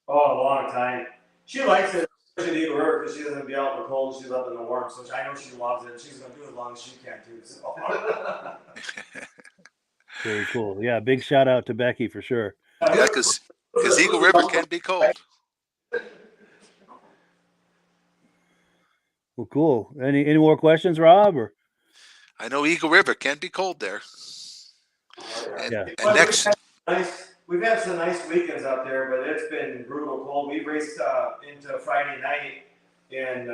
Oh, a long time. She likes it. Especially the Eagle River, because she doesn't be out in the cold, she's up in the warm, so I know she loves it, and she's gonna do as long as she can too, so. Very cool. Yeah, big shout out to Becky for sure. Yeah, because Eagle River can be cold. Well, cool. Any more questions, Rob? Or I know Eagle River can be cold there. And, Yeah. and next, We've had some nice weekends out there, but it's been brutal cold. We raced into Friday night, and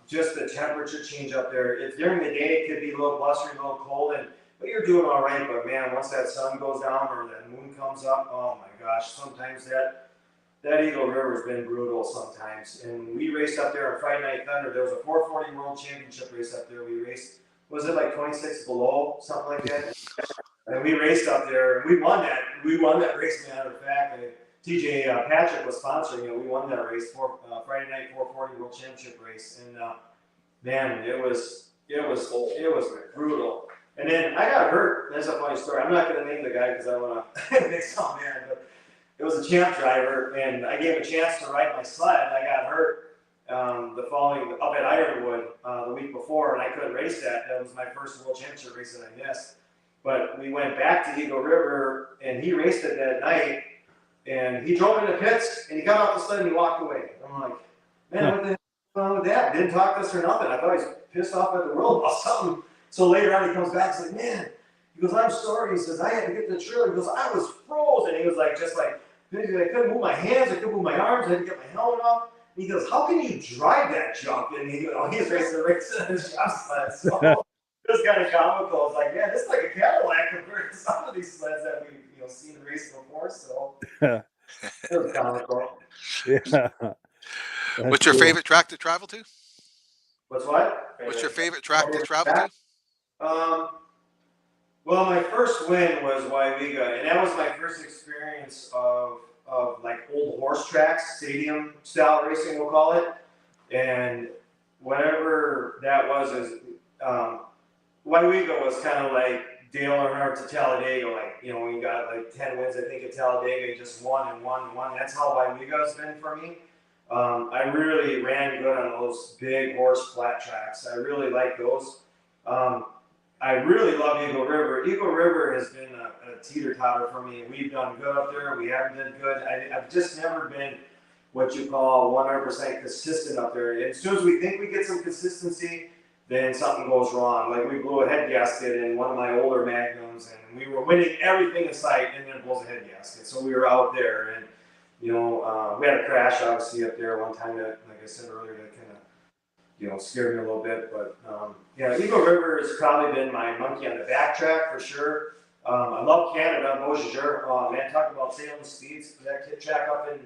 just the temperature change up there. If during the day it could be a little blustery, a little cold, but you're doing all right. But man, once that sun goes down or that moon comes up, oh my gosh! Sometimes that Eagle River's been brutal sometimes. And we raced up there on Friday Night Thunder. There was a 440 World Championship race up there. We raced, was it like 26 below, something like that? And we raced up there, and we won that. We won that race, matter of fact. TJ Patrick was sponsoring it. We won that race for Friday Night 440 World Championship race, and man, it was brutal. And then I got hurt. That's a funny story. I'm not going to name the guy because I want to make someone mad, but it was a champ driver, and I gave him a chance to ride my sled. I got hurt the following up at Ironwood the week before, and I couldn't race that. That was my first World Championship race that I missed. But we went back to Eagle River, and he raced it that night, and he drove into pits, and he got off the sled and he walked away. I'm like, man, what the hell is going on with that? Didn't talk to us or nothing. I thought he was pissed off at the world about something. So later on, he comes back, he's like, man, he goes, I'm sorry. He says, I had to get to the trailer. He goes, I was frozen. He was like, just like, I couldn't move my hands, I couldn't move my arms, I had to get my helmet off. And he goes, how can you drive that junk? And he's racing the race in his job sled. So it was kind of comical. I was like, yeah, this is like a Cadillac compared to some of these sleds that we've seen in racing before. So it was comical. Yeah. what's your favorite track to travel to? What's what? What's your favorite track to travel to? Well, my first win was Waiwiga, and that was my first experience of like old horse tracks, stadium style racing, we'll call it. And whatever that was is Waiwiga was kind of like Dale Earnhardt to Talladega, like, we got like 10 wins, I think, at Talladega. He just won and won and won. That's how Waiwiga's been for me. I really ran good on those big horse flat tracks. I really like those. I really love Eagle River. Eagle River has been a teeter-totter for me. We've done good up there. We haven't done good. I've just never been what you call 100% consistent up there. And as soon as we think we get some consistency, then something goes wrong. Like we blew a head gasket in one of my older Magnums, and we were winning everything in sight, and then it blows a head gasket. So we were out there, and we had a crash obviously up there one time that, like I said earlier, that kind of scared me a little bit. But Eagle River has probably been my monkey on the back track for sure. I love Canada, Beausejour. Oh man, talk about Salem Speeds, that kid track up in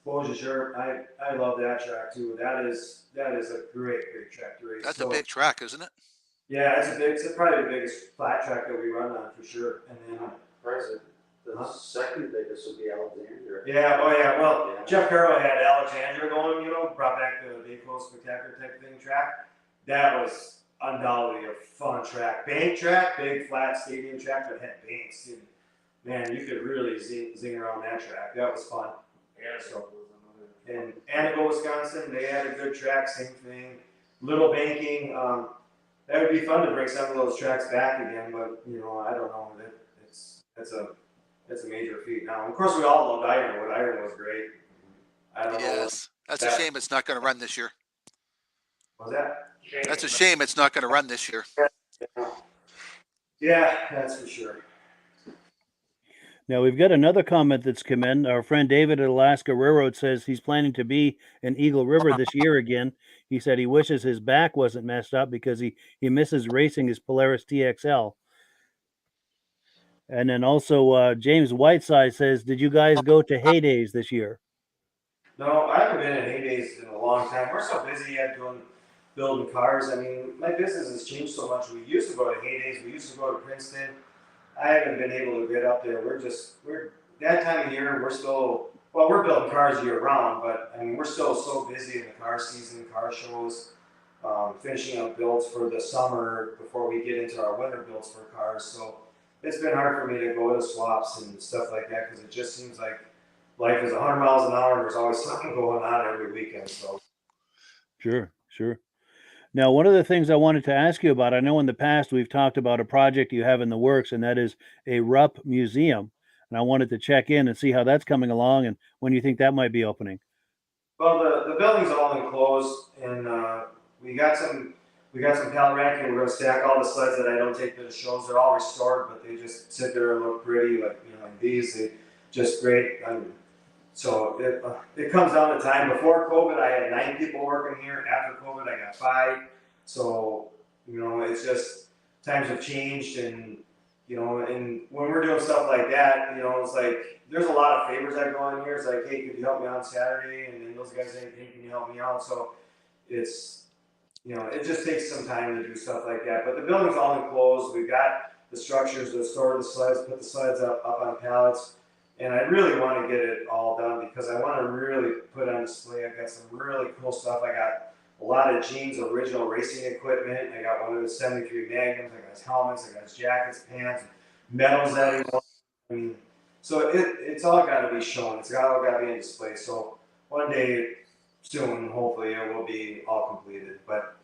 Beausejour. I love that track too. That is a great track to race. That's a big track, isn't it? Yeah, it's probably the biggest flat track that we run on for sure. And then The second biggest would be Alexandria. yeah, oh yeah. Well, yeah. Jeff Carroll had Alexandria going, brought back the Dayco Spectacular type thing track. That was undoubtedly a fun track. Bank track, big flat stadium track that had banks. And man, you could really zing around that track. That was fun. Yeah, so. And Anago, Wisconsin, they had a good track, same thing. Little banking. That would be fun to bring some of those tracks back again, but I don't know. That's a major feat. Now, of course, we all loved Ironwood. Ironwood was great. I don't know. Yes, that's a shame it's not going to run this year. What was that? That's a shame it's not going to run this year. Yeah, that's for sure. Now we've got another comment that's come in. Our friend David at Alaska Railroad says he's planning to be in Eagle River this year again. He said he wishes his back wasn't messed up because he misses racing his Polaris TXL. And then also James Whiteside says, did you guys go to Heydays this year? No, I haven't been in Heydays in a long time. We're so busy building cars. I mean, my business has changed so much. We used to go to Heydays. We used to go to Princeton. I haven't been able to get up there. We're that time of year, we're building cars year round, but I mean, we're still so busy in the car season, car shows, finishing up builds for the summer before we get into our winter builds for cars. So it's been hard for me to go to swaps and stuff like that because it just seems like life is 100 miles an hour and there's always something going on every weekend. So Sure. Now, one of the things I wanted to ask you about, I know in the past we've talked about a project you have in the works, and that is a RUPP museum. And I wanted to check in and see how that's coming along and when you think that might be opening. Well, the building's all enclosed, and we got some pallet racking. We're gonna stack all the sleds that I don't take to the shows. They're all restored, but they just sit there and look pretty, like these. They just great. So it comes down to time. Before COVID, I had 9 people working here. After COVID, I got 5. So it's just times have changed, and and when we're doing stuff like that, it's like there's a lot of favors that go on here. It's like, hey, could you help me on Saturday? And then those guys say, hey, can you help me out? So it's it just takes some time to do stuff like that. But the building's all enclosed. We've got the structures to store the sleds, put the sleds up on pallets. And I really want to get it all done because I want to really put on display. I got some really cool stuff. I got a lot of Gene's original racing equipment. I got one of the 73 Magnums. I got his helmets. I got his jackets, pants, medals that he won. I mean, so it's all got to be shown. It's all got to be in display. So one day soon, hopefully, it will be all completed. But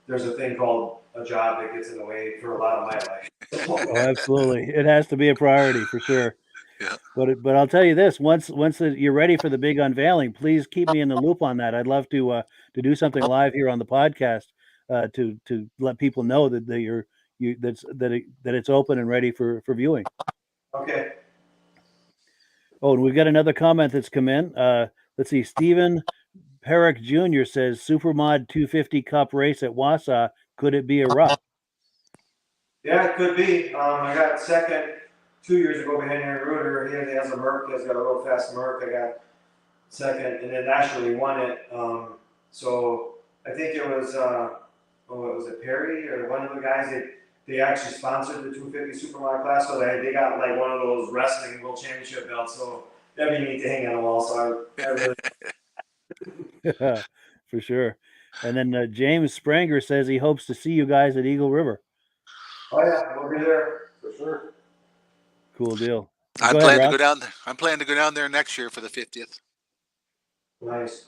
there's a thing called a job that gets in the way for a lot of my life. Oh, absolutely. It has to be a priority for sure. Yeah. But I'll tell you this: once you're ready for the big unveiling, please keep me in the loop on that. I'd love to do something live here on the podcast to let people know that it's open and ready for viewing. Okay. Oh, and we've got another comment that's come in. Let's see. Stephen Perrick Jr. says Supermod 250 Cup race at Wausau. Could it be a RUPP? Yeah, it could be. I got second 2 years ago behind Aaron Ruder. He has a Merc. He's got a real fast Merc. I got second, and then actually won it. So I think it was, was it Perry or one of the guys that they actually sponsored the 250 Supermod class. So they got like one of those wrestling world championship belts. So that'd be neat to hang on the wall. So I really. For sure. And then James Spranger says he hopes to see you guys at Eagle River. Oh yeah, we'll be there for sure. Cool deal. I'm planning to go down there. I'm planning to go down there next year for the 50th. Nice.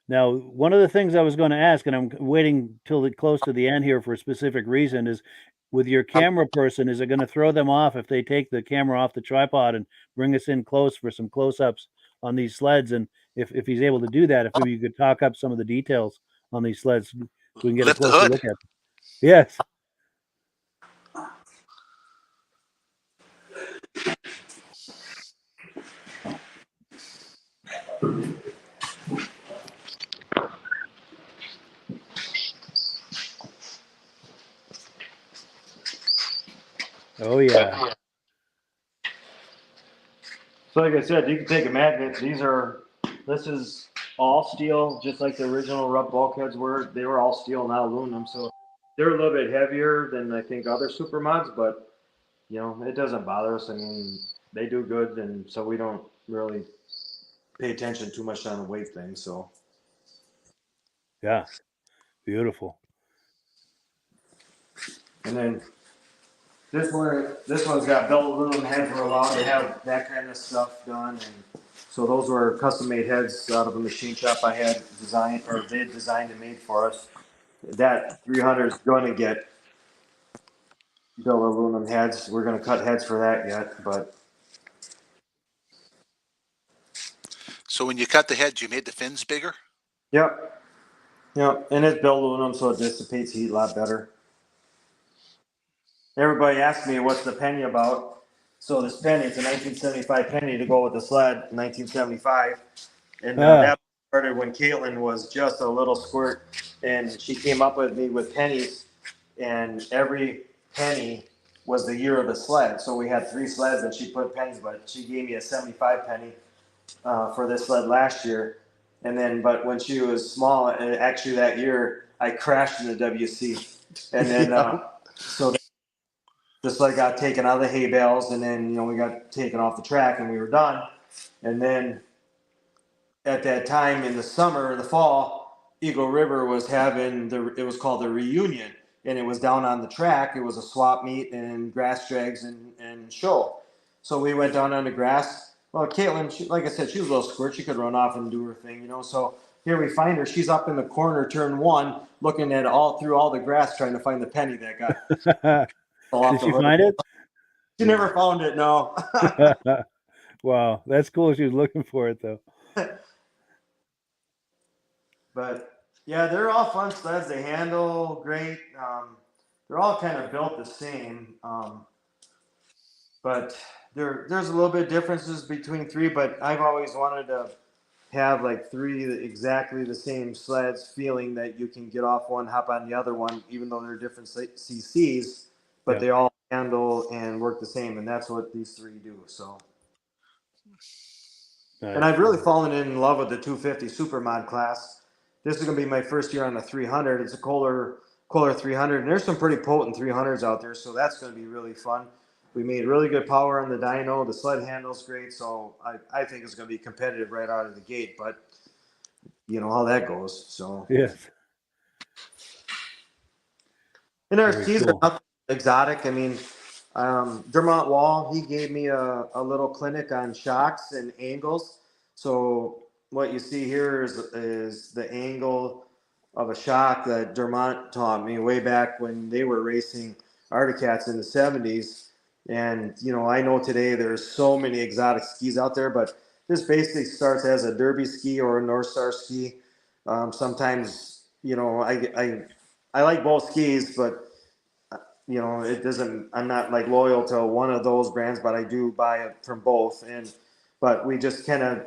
Now, one of the things I was going to ask, and I'm waiting till close to the end here for a specific reason, is with your camera person, is it going to throw them off if they take the camera off the tripod and bring us in close for some close-ups on these sleds? And if he's able to do that, if maybe you could talk up some of the details on these sleds, we can get a closer look at them. Yes. Oh yeah. So like I said, you can take a magnet. This is all steel, just like the original RUPP bulkheads were. They were all steel, now aluminum. So they're a little bit heavier than I think other supermods, but it doesn't bother us. I mean, they do good, and so we don't really pay attention too much on the weight thing. So yeah, beautiful. And then this one's got belt aluminum heads. We're allowed to have that kind of stuff done, and so those were custom made heads out of a machine shop I had designed, or they had designed and made for us. That 300 is going to get belt aluminum heads. We're going to cut heads for that yet, but. So when you cut the heads, you made the fins bigger? Yep, and it's belt aluminum, so it dissipates heat a lot better. Everybody asked me what's the penny about. So this penny, it's a 1975 penny to go with the sled, 1975. And that started when Caitlin was just a little squirt, and she came up with me with pennies, and every penny was the year of the sled. So we had 3 sleds, and she put pennies, but she gave me a 75 penny for this sled last year. And then, but when she was small, and actually that year, I crashed in the WC. And then, so the sled got taken out of the hay bales, and then, we got taken off the track, and we were done. And then at that time in the summer, the fall, Eagle River was having it was called the reunion, and it was down on the track. It was a swap meet and grass drags and show. So we went down on the grass, Well, Caitlin, like I said, she was a little squirt. She could run off and do her thing, So here we find her. She's up in the corner, turn one, looking at through all the grass, trying to find the penny that got fell off Did the she hood. find it? She never found it. No. Wow, that's cool. She was looking for it though. But yeah, they're all fun sleds. They handle great. They're all kind of built the same. But there's a little bit of differences between three, but I've always wanted to have like three exactly the same sleds, feeling that you can get off one, hop on the other one, even though they're different CCs, but Yeah. they all handle and work the same, and that's what these three do. So, Nice. and I've really fallen in love with the 250 Supermod class. This is going to be my first year on the 300. It's a Kohler 300, and there's some pretty potent 300s out there, so that's going to be really fun. We made really good power on the dyno. The sled handles great, so I think it's going to be competitive right out of the gate. But you know how that goes. So Yes. and our Very skis cool. are nothing exotic. I mean, Dermont Wall, he gave me a little clinic on shocks and angles. So what you see here is the angle of a shock that Dermont taught me way back when they were racing Articats in the 70s. And, I know today there's so many exotic skis out there, but this basically starts as a derby ski or a North Star ski. Sometimes, I like both skis, but it doesn't, I'm not like loyal to one of those brands, but I do buy it from both. But we just kind of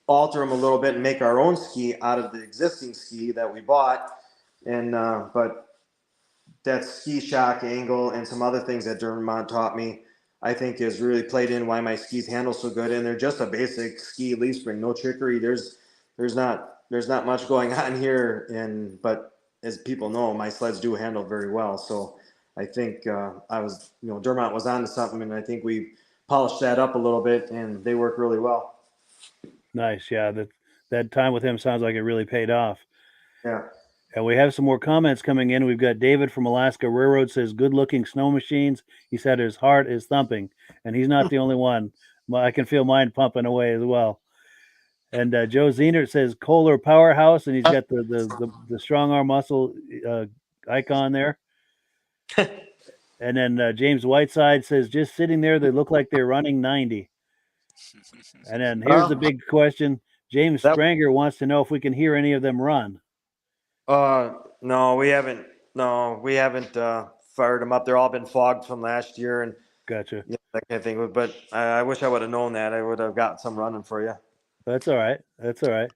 alter them a little bit and make our own ski out of the existing ski that we bought. But that ski shock angle and some other things that Dermont taught me, I think is really played in why my skis handle so good. And they're just a basic ski leaf spring, no trickery. There's not much going on here. But as people know, my sleds do handle very well. So I think Dermont was onto something, and I think we polished that up a little bit, and they work really well. Nice. Yeah. That time with him sounds like it really paid off. Yeah. And we have some more comments coming in. We've got David from Alaska Railroad says, good looking snow machines. He said his heart is thumping, and he's not the only one. I can feel mine pumping away as well. And Joe Zener says Kohler Powerhouse, and he's got the strong arm muscle icon there. And then James Whiteside says, just sitting there, they look like they're running 90. And then here's the big question. James Spranger wants to know if we can hear any of them run. No, we haven't. No, we haven't fired them up. They're all been fogged from last year, and Gotcha. that kind of thing. But I wish I would have known that. I would have got some running for you. That's all right. That's all right.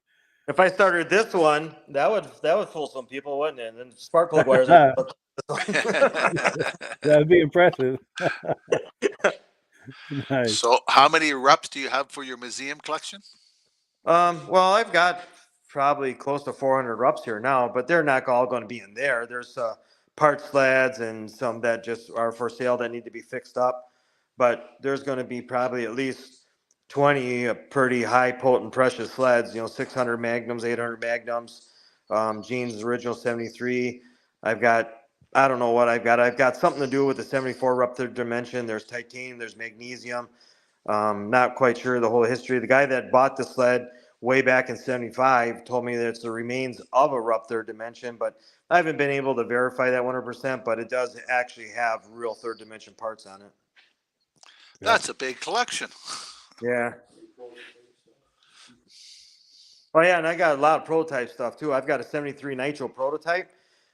If I started this one, that would fool some people, wouldn't it? And spark plug wires. That would be impressive. Nice. So, how many RUPPs do you have for your museum collection? Well, I've got probably close to 400 RUPPs here now, but they're not all going to be in there. There's part sleds and some that just are for sale that need to be fixed up. But there's going to be probably at least 20 pretty high potent precious sleds, 600 Magnums, 800 Magnums, Gene's original 73. I don't know what I've got. I've got something to do with the 74 RUPP third dimension. There's titanium, there's magnesium. Not quite sure the whole history. The guy that bought the sled way back in 75 told me that it's the remains of a RUPP third dimension, but I haven't been able to verify that 100%, but it does actually have real third dimension parts on it. That's a big collection. Yeah. Oh yeah, and I got a lot of prototype stuff too. I've got a 73 Nitro prototype.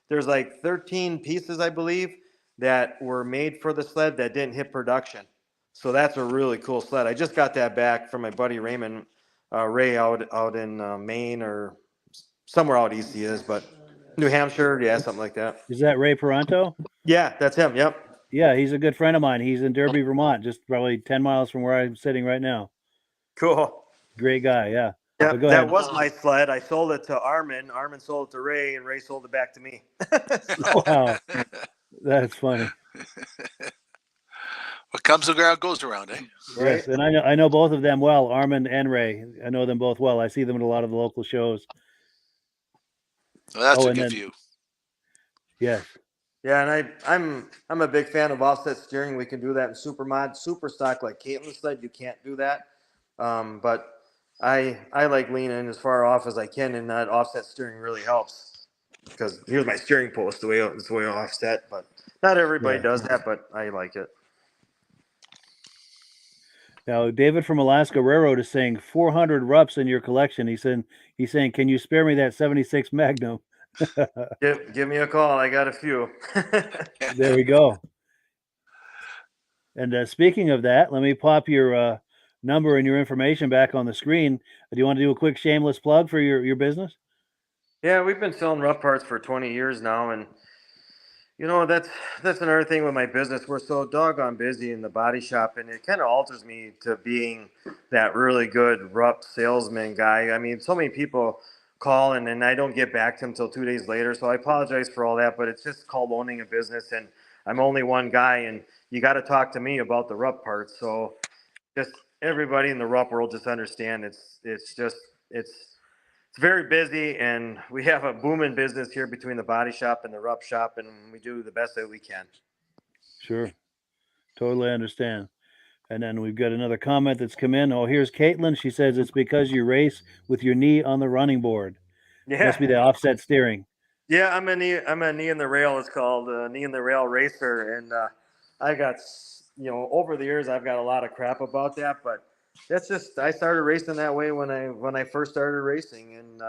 There's like 13 pieces, I believe, that were made for the sled that didn't hit production. So that's a really cool sled. I just got that back from my buddy Raymond Ray out in Maine or somewhere out east he is, but New Hampshire, yeah, something like that. Is that Ray Peranto? Yeah, that's him. Yep. Yeah, he's a good friend of mine. He's in Derby, Vermont, just probably 10 miles from where I'm sitting right now. Cool. Great guy, yeah. Yeah, Go that ahead. was my sled. I sold it to Armin. Armin sold it to Ray, and Ray sold it back to me. Wow, that's funny. What comes around goes around, eh? Yes, and I know both of them well, Armin and Ray. I know them both well. I see them at a lot of the local shows. Well, that's a good view. Yes. Yeah, and I'm a big fan of offset steering. We can do that in Supermod. Super stock like Caitlin's sled, you can't do that. But I like leaning as far off as I can, and that offset steering really helps because here's my steering post it's the way offset, but not everybody does that, but I like it. Now, David from Alaska Railroad is saying 400 RUPPs in your collection. He's saying, can you spare me that 76 Magnum? Give me a call. I got a few. There we go. And speaking of that, let me pop your number and your information back on the screen. Do you want to do a quick shameless plug for your business? Yeah, we've been selling RUPP parts for 20 years now, and that's another thing with my business. We're so doggone busy in the body shop, and it kind of alters me to being that really good RUPP salesman guy. I mean, so many people call and I don't get back to them until 2 days later, so I apologize for all that, but it's just called owning a business, and I'm only one guy, and you got to talk to me about the RUPP parts. So just everybody in the RUPP world just understand it's very busy, and we have a booming business here between the body shop and the RUPP shop, and we do the best that we can. Sure. Totally understand. And then we've got another comment that's come in. Oh, here's Caitlin. She says it's because you race with your knee on the running board. Yeah. Must be the offset steering. Yeah, I'm a knee in the rail. It's called knee in the rail racer, and I got over the years I've got a lot of crap about that, but that's just I started racing that way when I first started racing, and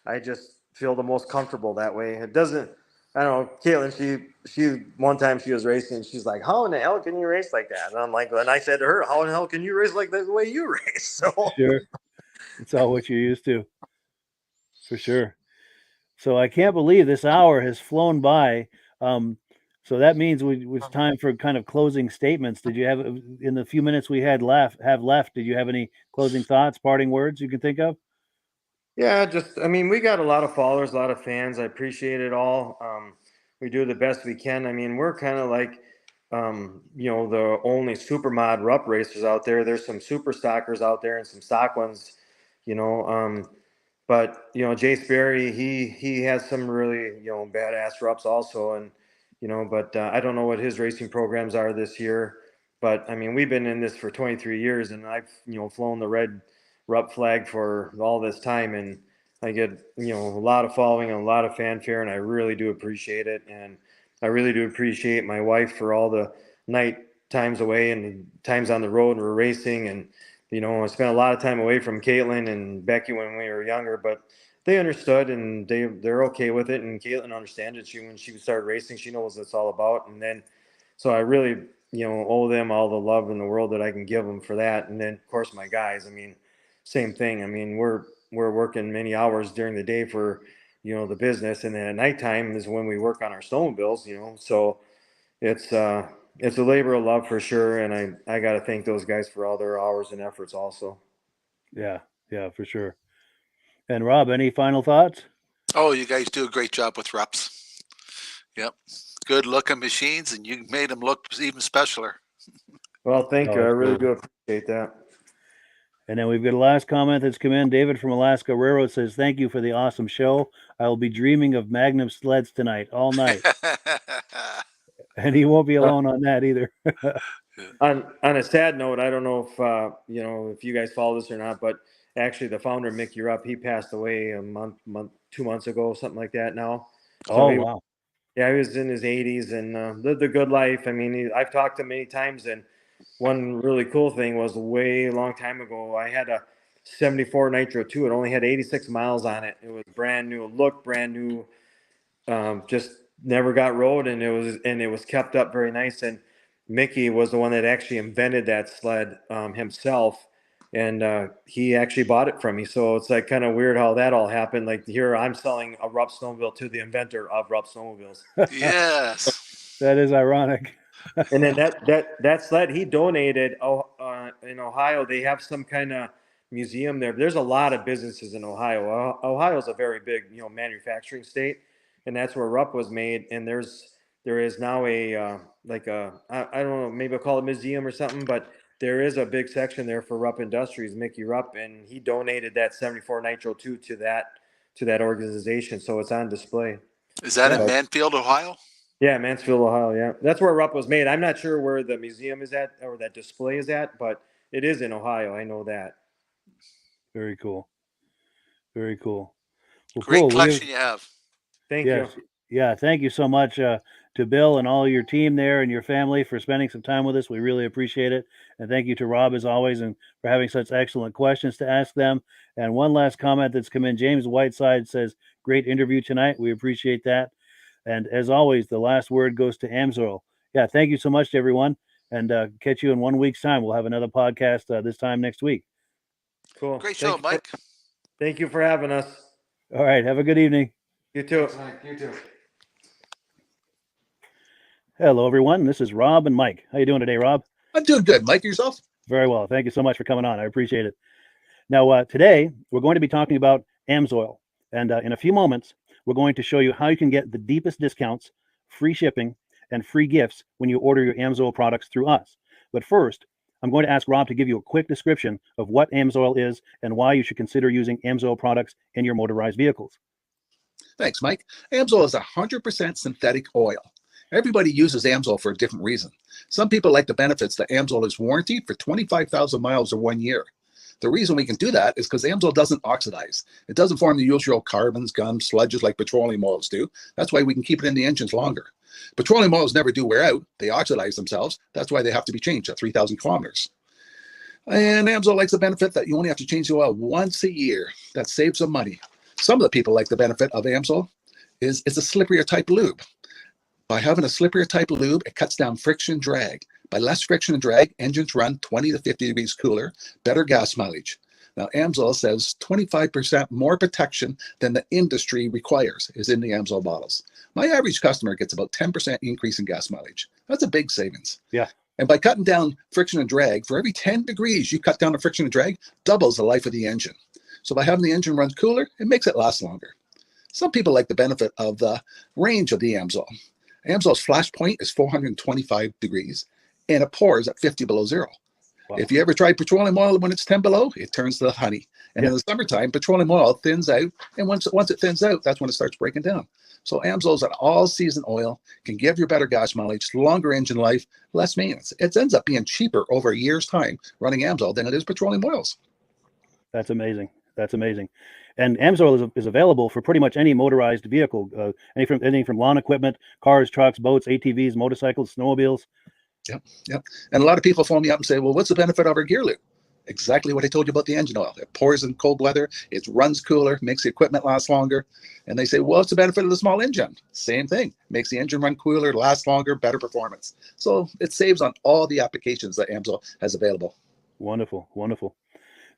I just feel the most comfortable that way. It doesn't. I don't know, Caitlin. She one time she was racing, and she's like, "How in the hell can you race like that?" And I'm like, and I said to her, "How in the hell can you race like that the way you race?" So Sure, it's all what you're used to, for sure. So I can't believe this hour has flown by. So that means it's time for kind of closing statements. Did you have, in the few minutes we had left, did you have any closing thoughts, parting words you can think of? yeah, I mean, we got a lot of followers, a lot of fans. I appreciate it all. We do the best we can. I mean, we're kind of like, the only super mod RUPP racers out there. There's some super stockers out there and some stock ones, you know. But Jace Berry, he has some really badass RUPPs also, and but I don't know what his racing programs are this year. But I mean, we've been in this for 23 years, and I've flown the red RUPP flag for all this time, and I get a lot of following and a lot of fanfare, and I really do appreciate it, and I really do appreciate my wife for all the night times away and times on the road and we're racing, and I spent a lot of time away from Caitlin and Becky when we were younger, but they understood and they're okay with it, and Caitlin understands it. When she started racing, she knows what it's all about, and then so I really owe them all the love in the world that I can give them for that, and then of course my guys. I mean, same thing. I mean, we're working many hours during the day for the business, and then at nighttime is when we work on our snowmobiles. So it's a labor of love for sure, and I got to thank those guys for all their hours and efforts also. Yeah, for sure. And Rob, any final thoughts? Oh, you guys do a great job with RUPPs. Yep. Good looking machines, and you made them look even specialer. Well, thank you. I really do appreciate that. And then we've got a last comment that's come in. David from Alaska Railroad says, "Thank you for the awesome show. I will be dreaming of Magnum sleds tonight, all night." And he won't be alone on that either. On a sad note, I don't know if you guys follow this or not, but actually the founder, Mickey RUPP, he passed away a month, 2 months ago, something like that now. So wow. Yeah, he was in his 80s and lived a good life. I mean, I've talked to him many times, and one really cool thing was way long time ago, I had a 74 Nitro 2. It only had 86 miles on it. It was brand new, looked brand new, just never got rode, and it was kept up very nice. And Mickey was the one that actually invented that sled himself, and he actually bought it from me. So it's like kind of weird how that all happened. Like here, I'm selling a RUPP snowmobile to the inventor of RUPP snowmobiles. Yes, that is ironic. And then that sled he donated. In Ohio, they have some kind of museum there. There's a lot of businesses in Ohio. Ohio is a very big manufacturing state, and that's where RUPP was made. And there is now I don't know, maybe I'll call it a museum or something, but there is a big section there for RUPP Industries, Mickey RUPP, and he donated that 74 Nitro 2 to that organization, so it's on display. Is that in Mansfield, Ohio? Yeah, Mansfield, Ohio. Yeah, that's where RUPP was made. I'm not sure where the museum is at or that display is at, but it is in Ohio. I know that. Very cool. Very cool. Well, Great cool. collection you have. Thank Yes. you. Yeah. Thank you so much to Bill and all your team there and your family for spending some time with us. We really appreciate it. And thank you to Rob, as always, and for having such excellent questions to ask them. And one last comment that's come in. James Whiteside says, great interview tonight. We appreciate that. And as always, the last word goes to Amsoil. Yeah. Thank you so much to everyone. And catch you in 1 week's time. We'll have another podcast this time next week. Cool. Great show, Mike. Thank you for having us. All right. Have a good evening. You too. Thanks, Mike. You too. Hello, everyone. This is Rob and Mike. How you doing today, Rob? I'm doing good. Mike, yourself? Very well. Thank you so much for coming on. I appreciate it. Now, today, we're going to be talking about Amsoil. And in a few moments, we're going to show you how you can get the deepest discounts, free shipping, and free gifts when you order your Amsoil products through us. But first, I'm going to ask Rob to give you a quick description of what Amsoil is and why you should consider using Amsoil products in your motorized vehicles. Thanks, Mike. Amsoil is 100% synthetic oil. Everybody uses Amsoil for a different reason. Some people like the benefits that Amsoil is warranted for 25,000 miles or 1 year. The reason we can do that is because Amsoil doesn't oxidize. It doesn't form the usual carbons, gums, sludges like petroleum oils do. That's why we can keep it in the engines longer. Petroleum oils never do wear out. They oxidize themselves. That's why they have to be changed at 3,000 kilometers. And Amsoil likes the benefit that you only have to change the oil once a year. That saves some money. Some of the people like the benefit of Amsoil is it's a slipperier type lube. By having a slipperier type lube, it cuts down friction and drag. By less friction and drag, engines run 20 to 50 degrees cooler, better gas mileage. Now, Amsoil says 25% more protection than the industry requires is in the Amsoil bottles. My average customer gets about 10% increase in gas mileage. That's a big savings. Yeah. And by cutting down friction and drag, for every 10 degrees you cut down the friction and drag, doubles the life of the engine. So by having the engine run cooler, it makes it last longer. Some people like the benefit of the range of the Amsoil. Amsoil's flash point is 425 degrees, and it pours at 50 below zero. Wow. If you ever tried petroleum oil when it's 10 below, it turns to honey. And in the summertime, petroleum oil thins out, and once it thins out, that's when it starts breaking down. So Amsoil is an all-season oil, can give you better gas mileage, longer engine life, less maintenance. It ends up being cheaper over a year's time running Amsoil than it is petroleum oils. That's amazing. That's amazing. And Amsoil is available for pretty much any motorized vehicle, anything from lawn equipment, cars, trucks, boats, ATVs, motorcycles, snowmobiles. Yep. And a lot of people phone me up and say, well, what's the benefit of our gear lube? Exactly what I told you about the engine oil. It pours in cold weather, it runs cooler, makes the equipment last longer. And they say, well, what's the benefit of the small engine? Same thing. Makes the engine run cooler, last longer, better performance. So it saves on all the applications that Amsoil has available. Wonderful, wonderful.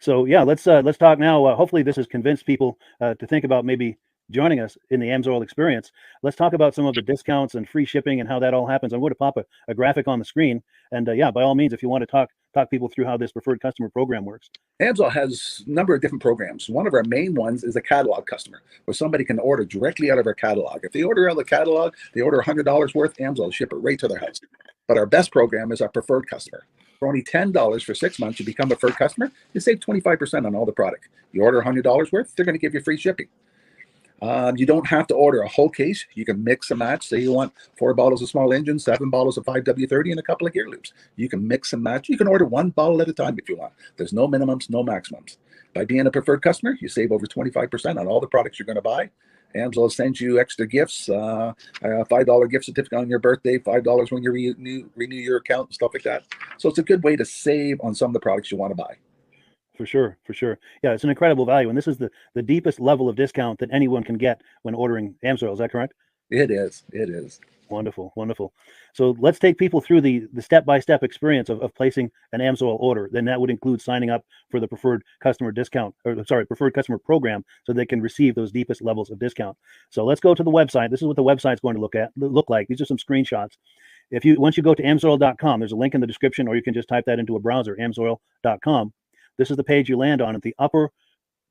So yeah, let's talk now. Hopefully this has convinced people to think about maybe joining us in the Amsoil experience. Let's talk about some of the discounts and free shipping and how that all happens. I'm going to pop a graphic on the screen. And yeah, by all means, if you want to talk people through how this preferred customer program works. Amsoil has a number of different programs. One of our main ones is a catalog customer, where somebody can order directly out of our catalog. If they order out of the catalog, they order $100 worth, Amsoil will ship it right to their house. But our best program is our preferred customer. For only $10 for 6 months, you become a preferred customer, you save 25% on all the product. You order $100 worth, they're going to give you free shipping. You don't have to order a whole case. You can mix and match. Say you want 4 bottles of small engine, 7 bottles of 5W30, and a couple of gear loops. You can mix and match. You can order 1 bottle at a time if you want. There's no minimums, no maximums. By being a preferred customer, you save over 25% on all the products you're going to buy. Amsoil sends you extra gifts, a $5 gift certificate on your birthday, $5 when you renew your account, and stuff like that. So it's a good way to save on some of the products you want to buy. For sure. Yeah, it's an incredible value. And this is the deepest level of discount that anyone can get when ordering Amsoil. Is that correct? It is. Wonderful. So let's take people through the step-by-step experience of placing an Amsoil order. Then that would include signing up for the preferred customer preferred customer program, so they can receive those deepest levels of discount. So let's go to the website. This is what the website's going to look like. These are some screenshots. Once you go to amsoil.com, there's a link in the description, or you can just type that into a browser, amsoil.com. This is the page you land on. At the upper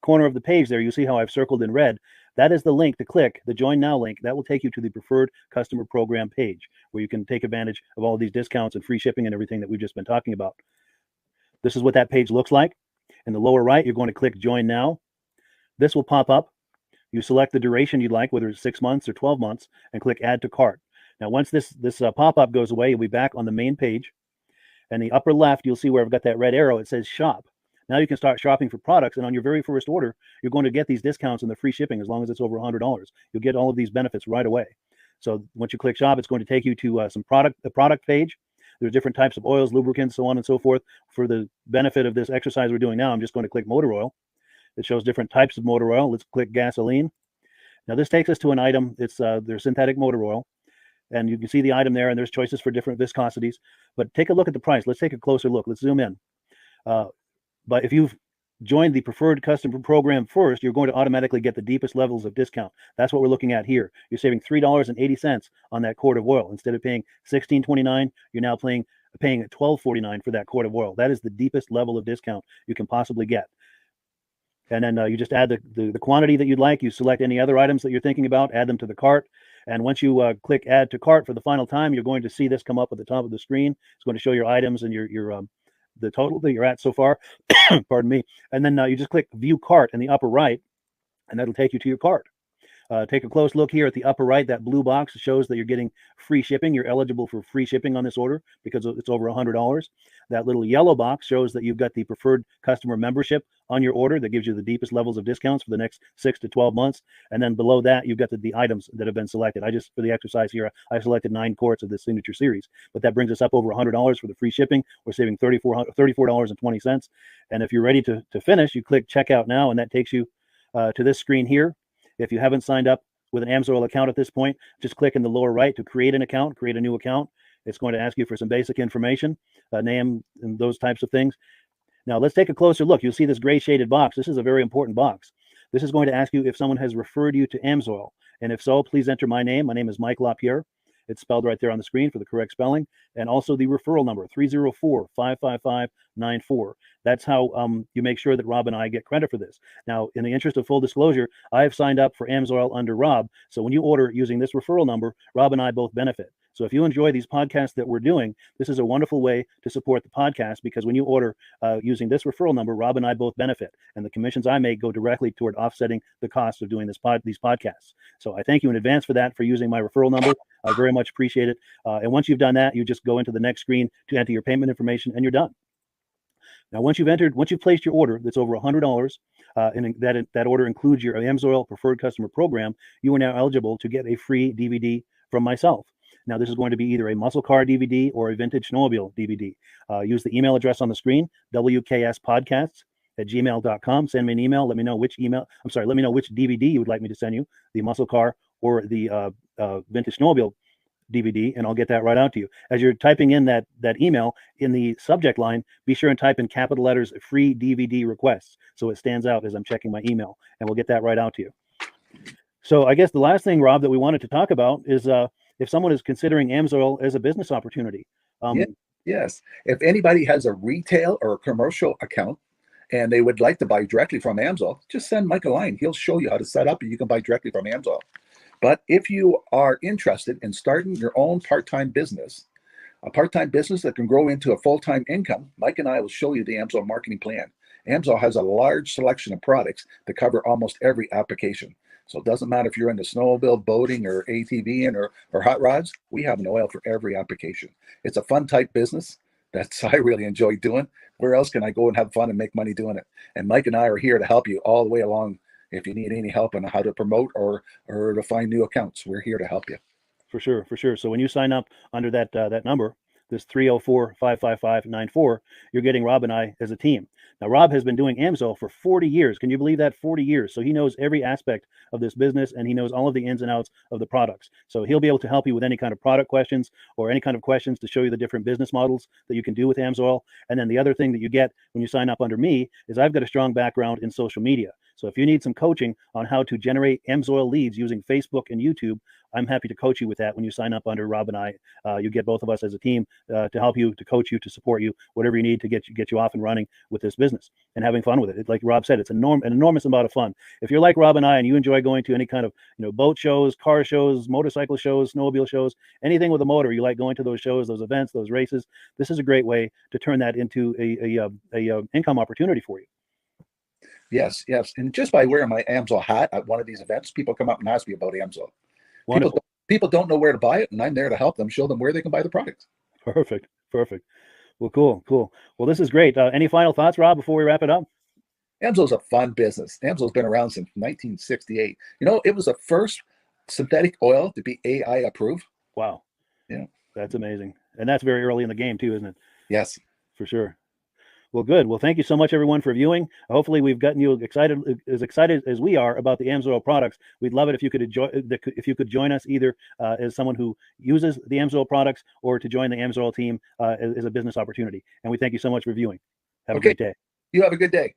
corner of the page there, you see how I've circled in red. That is the link to click, the Join Now link. That will take you to the Preferred Customer Program page, where you can take advantage of all of these discounts and free shipping and everything that we've just been talking about. This is what that page looks like. In the lower right, you're going to click Join Now. This will pop up. You select the duration you'd like, whether it's 6 months or 12 months, and click Add to Cart. Now, once this pop-up goes away, you'll be back on the main page. And the upper left, you'll see where I've got that red arrow. It says shop. Now you can start shopping for products, and on your very first order, you're going to get these discounts and the free shipping as long as it's over $100. You'll get all of these benefits right away. So once you click shop, it's going to take you to the product page. There's different types of oils, lubricants, so on and so forth. For the benefit of this exercise we're doing now, I'm just going to click motor oil. It shows different types of motor oil. Let's click gasoline. Now this takes us to an item. It's their synthetic motor oil. And you can see the item there, and there's choices for different viscosities. But take a look at the price. Let's take a closer look. Let's zoom in. But if you've joined the preferred customer program first, you're going to automatically get the deepest levels of discount. That's what we're looking at here. You're saving $3.80 on that quart of oil. Instead of paying $16.29, you're now paying $12.49 for that quart of oil. That is the deepest level of discount you can possibly get. And then you just add the quantity that you'd like. You select any other items that you're thinking about, add them to the cart. And once you click add to cart for the final time, you're going to see this come up at the top of the screen. It's going to show your items and your the total that you're at so far. Pardon me. And then you just click view cart in the upper right, and that'll take you to your cart. Take a close look here at the upper right. That blue box shows that you're getting free shipping. You're eligible for free shipping on this order because it's over $100. That little yellow box shows that you've got the preferred customer membership on your order that gives you the deepest levels of discounts for the next 6 to 12 months. And then below that, you've got the items that have been selected. For the exercise here, I selected 9 quarts of the signature series, but that brings us up over $100 for the free shipping. We're saving $34.20. And if you're ready to finish, you click checkout now, and that takes you to this screen here. If you haven't signed up with an AMSOIL account at this point, just click in the lower right to create an account, create a new account. It's going to ask you for some basic information, name and those types of things. Now let's take a closer look. You'll see this gray shaded box. This is a very important box. This is going to ask you if someone has referred you to AMSOIL. And if so, please enter my name. My name is Mike LaPierre. It's spelled right there on the screen for the correct spelling. And also the referral number, 304-555-94. That's how you make sure that Rob and I get credit for this. Now, in the interest of full disclosure, I have signed up for AMSOIL under Rob. So when you order using this referral number, Rob and I both benefit. So if you enjoy these podcasts that we're doing, this is a wonderful way to support the podcast, because when you order using this referral number, Rob and I both benefit. And the commissions I make go directly toward offsetting the cost of doing these podcasts. So I thank you in advance for that, for using my referral number. I very much appreciate it. And once you've done that, you just go into the next screen to enter your payment information, and you're done. Now, once you've placed your order that's over $100, and that order includes your AMSOIL preferred customer program, you are now eligible to get a free DVD from myself. Now, this is going to be either a muscle car DVD or a vintage snowmobile DVD. Use the email address on the screen, wkspodcasts@gmail.com. Send me an email. Let me know which DVD you would like me to send you, the muscle car or the vintage snowmobile DVD, and I'll get that right out to you. As you're typing in that email, in the subject line, be sure and type in capital letters free DVD requests, so it stands out as I'm checking my email, and we'll get that right out to you. So I guess the last thing, Rob, that we wanted to talk about is if someone is considering AMSOIL as a business opportunity. Yes. If anybody has a retail or a commercial account and they would like to buy directly from AMSOIL, just send Mike a line. He'll show you how to set up, and you can buy directly from AMSOIL. But if you are interested in starting your own part-time business, a part-time business that can grow into a full-time income, Mike and I will show you the AMSOIL marketing plan. AMSOIL has a large selection of products that cover almost every application. So it doesn't matter if you're into snowmobile, boating, or ATVing, or hot rods. We have an oil for every application. It's a fun type business. I really enjoy doing. Where else can I go and have fun and make money doing it? And Mike and I are here to help you all the way along. If you need any help on how to promote or to find new accounts, we're here to help you. For sure. So when you sign up under that number, this 304-555-94, you're getting Rob and I as a team. Now, Rob has been doing AMSOIL for 40 years. Can you believe that? 40 years. So he knows every aspect of this business, and he knows all of the ins and outs of the products. So he'll be able to help you with any kind of product questions or any kind of questions to show you the different business models that you can do with AMSOIL. And then the other thing that you get when you sign up under me is I've got a strong background in social media. So if you need some coaching on how to generate AMSOIL leads using Facebook and YouTube, I'm happy to coach you with that when you sign up under Rob and I. You get both of us as a team to help you, to coach you, to support you, whatever you need to get you off and running with this business and having fun with it. Like Rob said, it's an enormous amount of fun. If you're like Rob and I and you enjoy going to any kind of boat shows, car shows, motorcycle shows, snowmobile shows, anything with a motor, you like going to those shows, those events, those races, this is a great way to turn that into a income opportunity for you. Yes. And just by wearing my AMSOIL hat at one of these events, people come up and ask me about AMSOIL. People don't know where to buy it, and I'm there to help them, show them where they can buy the product. Perfect. Well, cool. Well, this is great. Any final thoughts, Rob, before we wrap it up? AMSO's a fun business. AMSO's been around since 1968. You know, it was the first synthetic oil to be AI approved. Wow. Yeah. That's amazing. And that's very early in the game too, isn't it? Yes. For sure. Well, good. Well, thank you so much, everyone, for viewing. Hopefully, we've gotten you excited as we are about the AMSOIL products. We'd love it if you could join us either as someone who uses the AMSOIL products or to join the AMSOIL team as a business opportunity. And we thank you so much for viewing. Have a great day. You have a good day.